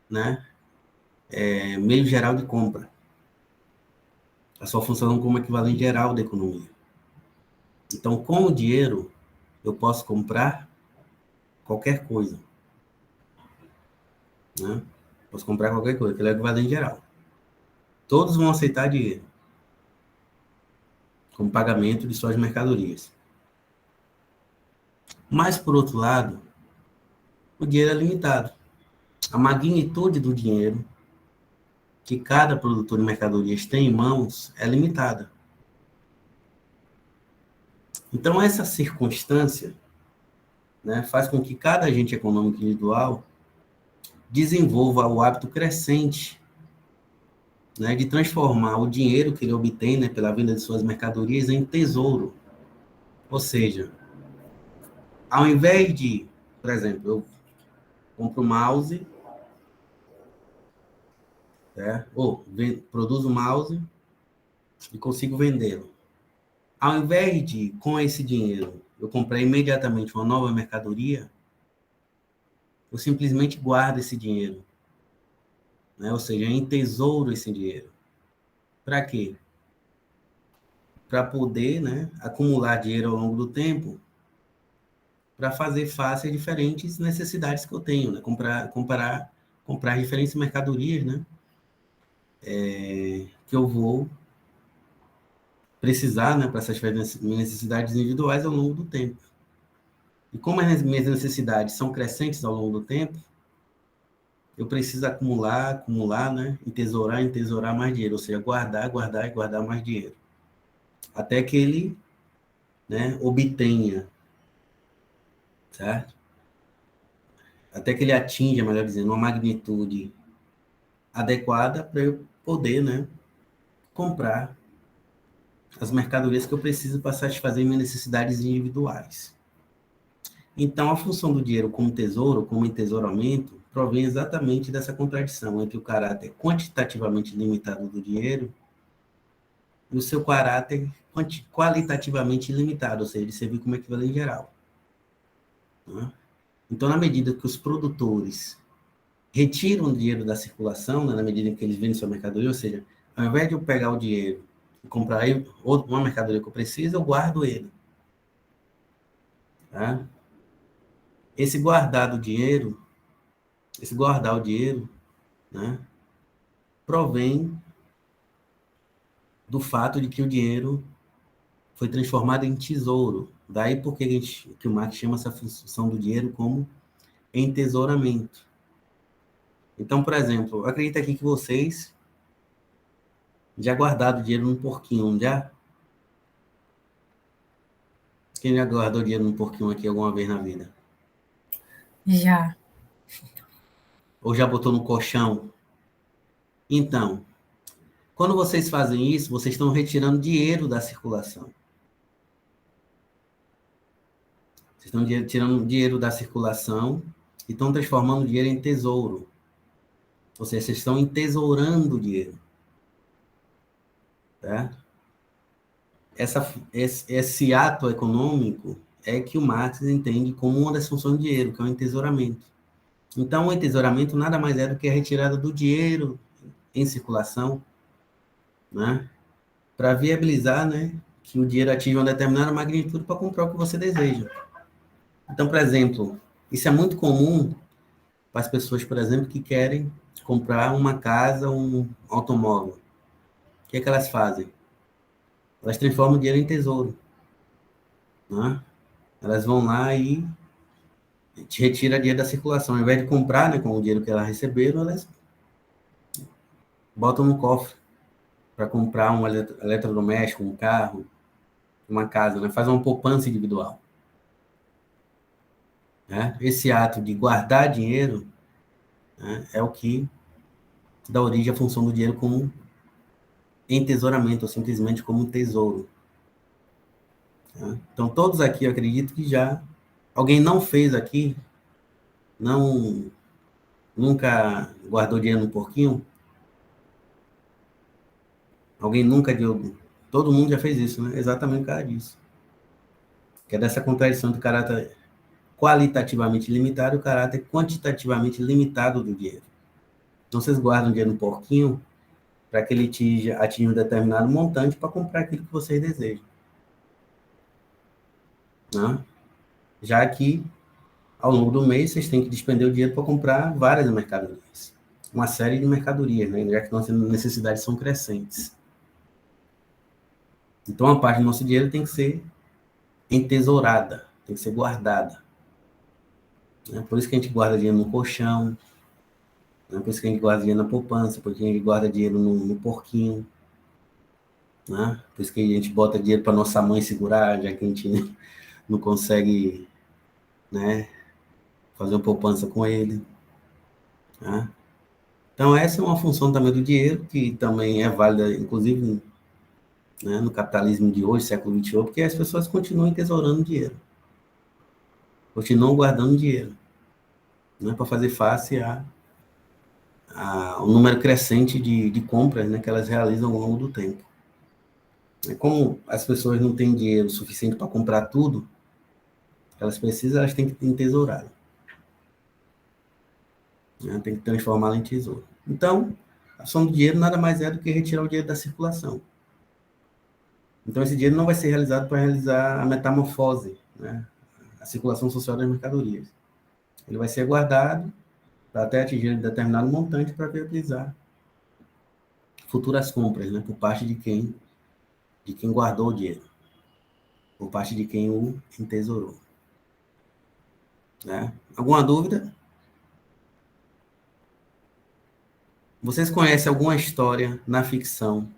né, meio geral de compra. A sua função como equivalente geral da economia. Então, com o dinheiro, eu posso comprar qualquer coisa, né? Posso comprar qualquer coisa, que ele é equivalente geral. Todos vão aceitar dinheiro como pagamento de suas mercadorias. Mas, por outro lado, o dinheiro é limitado. A magnitude do dinheiro que cada produtor de mercadorias tem em mãos é limitada. Então, essa circunstância, né, faz com que cada agente econômico individual desenvolva o hábito crescente, né, de transformar o dinheiro que ele obtém, né, pela venda de suas mercadorias em tesouro. Ou seja, ao invés de, por exemplo, eu compro um mouse, né, ou produzo um mouse e consigo vendê-lo. Ao invés de, com esse dinheiro, eu comprar imediatamente uma nova mercadoria, eu simplesmente guardo esse dinheiro, né? Ou seja, entesouro esse dinheiro. Para quê? Para poder, né, acumular dinheiro ao longo do tempo, para fazer face a diferentes necessidades que eu tenho, né? Comprar diferentes mercadorias, né? Que eu vou precisar, né, para satisfazer minhas necessidades individuais ao longo do tempo. E como as minhas necessidades são crescentes ao longo do tempo, eu preciso acumular, né? Entesourar mais dinheiro, ou seja, guardar e guardar mais dinheiro. Até que ele, né, obtenha, certo? Até que ele atinja, melhor dizendo, uma magnitude adequada para eu poder, né, comprar as mercadorias que eu preciso para satisfazer minhas necessidades individuais. Então, a função do dinheiro como tesouro, como entesouramento, provém exatamente dessa contradição entre o caráter quantitativamente limitado do dinheiro e o seu caráter qualitativamente ilimitado, ou seja, de servir como equivalente geral, né? Então, na medida que os produtores retiram o dinheiro da circulação, né, na medida em que eles vendem sua mercadoria, ou seja, ao invés de eu pegar o dinheiro e comprar uma mercadoria que eu preciso, eu guardo ele, tá? Esse guardar o dinheiro, né, provém do fato de que o dinheiro foi transformado em tesouro. Daí porque que o Marx chama essa função do dinheiro como entesouramento. Então, por exemplo, acredita aqui que vocês já guardaram dinheiro num porquinho, já? Quem já guardou dinheiro num porquinho aqui alguma vez na vida? Já. Ou já botou no colchão? Então, quando vocês fazem isso, vocês estão retirando dinheiro da circulação. Vocês estão tirando dinheiro da circulação e estão transformando o dinheiro em tesouro. Ou seja, vocês estão entesourando o dinheiro. Tá? Esse ato econômico é que o Marx entende como uma das funções do dinheiro, que é o entesouramento. Então, o entesouramento nada mais é do que a retirada do dinheiro em circulação, né, para viabilizar, né, que o dinheiro atinja uma determinada magnitude para comprar o que você deseja. Então, por exemplo, isso é muito comum para as pessoas, por exemplo, que querem comprar uma casa, um automóvel. O que é que elas fazem? Elas transformam o dinheiro em tesouro, né? Elas vão lá e te retira dinheiro da circulação. Ao invés de comprar, né, com o dinheiro que elas receberam, elas botam no cofre para comprar um eletrodoméstico, um carro, uma casa, né? Faz uma poupança individual. Né? Esse ato de guardar dinheiro, né, é o que dá origem à função do dinheiro como entesouramento, ou simplesmente como um tesouro. Né? Então, todos aqui, eu acredito que já alguém não fez aqui, não nunca guardou dinheiro no porquinho, alguém nunca deu. Todo mundo já fez isso, né? Exatamente por causa disso. Que é dessa contradição do caráter qualitativamente limitado e o caráter quantitativamente limitado do dinheiro. Então, vocês guardam dinheiro no porquinho para que ele atinja um determinado montante para comprar aquilo que vocês desejam. Né? Já que, ao longo do mês, vocês têm que despender o dinheiro para comprar várias mercadorias. Uma série de mercadorias, né? Já que nossas necessidades são crescentes. Então, a parte do nosso dinheiro tem que ser entesourada, tem que ser guardada. Né? Por isso que a gente guarda dinheiro no colchão, né? Por isso que a gente guarda dinheiro na poupança, porque a gente guarda dinheiro no porquinho. Né? Por isso que a gente bota dinheiro para nossa mãe segurar, já que a gente não consegue, né, fazer uma poupança com ele. Né? Então, essa é uma função também do dinheiro, que também é válida, inclusive, né, no capitalismo de hoje, século XXI, porque as pessoas continuam tesourando dinheiro, continuam guardando dinheiro, né, para fazer face ao número crescente de compras, né, que elas realizam ao longo do tempo. Como as pessoas não têm dinheiro suficiente para comprar tudo que elas precisam, elas têm que entesourar. Né? Tem que transformá-la em tesouro. Então, a ação do dinheiro nada mais é do que retirar o dinheiro da circulação. Então, esse dinheiro não vai ser realizado para realizar a metamorfose, né? A circulação social das mercadorias. Ele vai ser guardado para até atingir um determinado montante para viabilizar futuras compras, né? Por parte de quem guardou o dinheiro, por parte de quem o entesourou. Né? Alguma dúvida? Vocês conhecem alguma história na ficção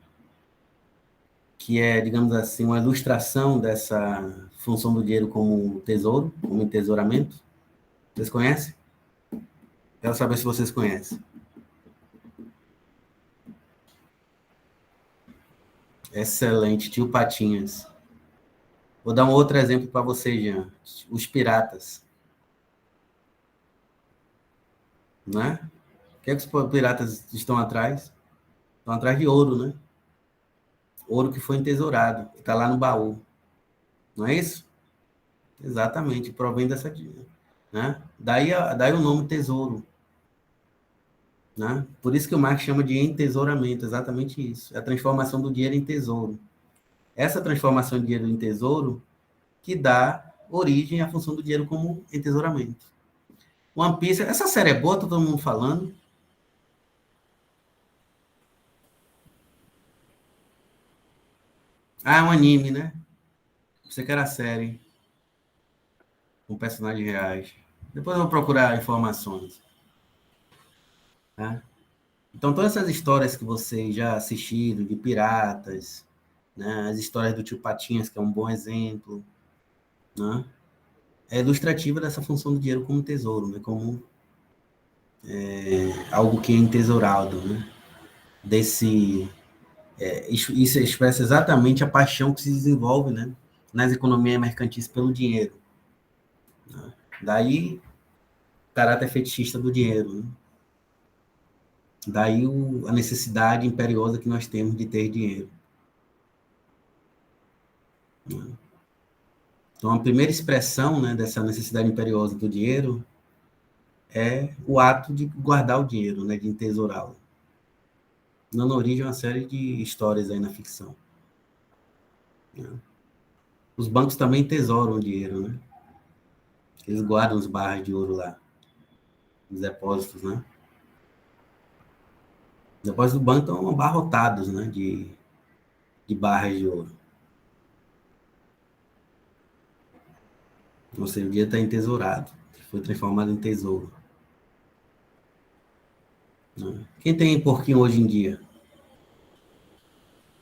que é, digamos assim, uma ilustração dessa função do dinheiro como tesouro, como entesouramento? Vocês conhecem? Quero saber se vocês conhecem. Excelente, tio Patinhas. Vou dar um outro exemplo para você, Jean. Os piratas. Né? O que é que os piratas estão atrás? Estão atrás de ouro, né? Ouro que foi entesourado, que está lá no baú. Não é isso? Exatamente, provém dessa... Né? Daí o nome tesouro. Né? Por isso que o Marx chama de entesouramento, exatamente isso. É a transformação do dinheiro em tesouro. Essa transformação de dinheiro em tesouro que dá origem à função do dinheiro como entesouramento. One Piece, essa série é boa, tá todo mundo falando. Ah, é um anime, né? Você quer a série com personagens reais. Depois eu vou procurar informações. Tá? Então, todas essas histórias que vocês já assistiram, de piratas, né? As histórias do Tio Patinhas, que é um bom exemplo, né? É ilustrativa dessa função do dinheiro como tesouro, né? Como algo que é entesourado, né? Isso expressa exatamente a paixão que se desenvolve, né? Nas economias mercantis pelo dinheiro. Né? Daí, o caráter fetichista do dinheiro, né? Daí a necessidade imperiosa que nós temos de ter dinheiro. Né? Então, a primeira expressão, né, dessa necessidade imperiosa do dinheiro é o ato de guardar o dinheiro, né, de entesourá-lo. Dando origem a uma série de histórias aí na ficção. Né? Os bancos também tesouram o dinheiro, né? Eles guardam os barras de ouro lá, os depósitos, né? Os depósitos do banco estão abarrotados, né, de barras de ouro. Ou seja, o dinheiro está entesourado, foi transformado em tesouro. Né? Quem tem porquinho hoje em dia?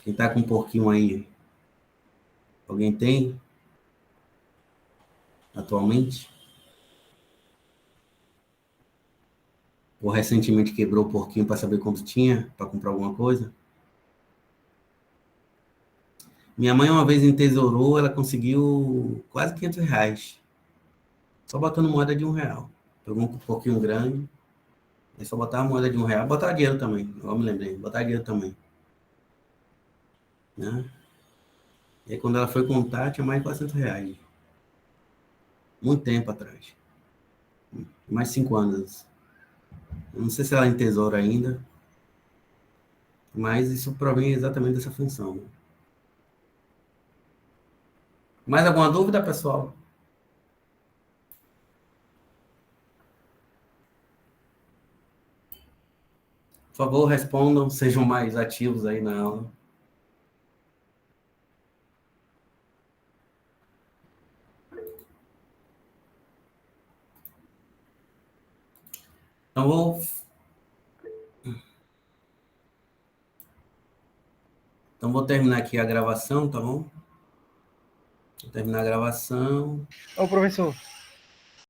Quem está com um porquinho aí? Alguém tem atualmente? Ou recentemente quebrou o porquinho para saber quanto tinha para comprar alguma coisa? Minha mãe uma vez entesourou, ela conseguiu quase R$ 500. Só botando moeda de R$ 1. Pegou um porquinho grande, aí só botava moeda de R$ 1. Botava dinheiro também, eu me lembrei, botava dinheiro também. Né? E aí quando ela foi contar, tinha mais de R$ 400. Muito tempo atrás. Mais de 5 anos. Eu não sei se ela entesoura ainda, mas isso provém exatamente dessa função. Né? Mais alguma dúvida, pessoal? Por favor, respondam, sejam mais ativos aí na aula. Então, vou terminar aqui a gravação, tá bom? Vou terminar a gravação. Ô, professor.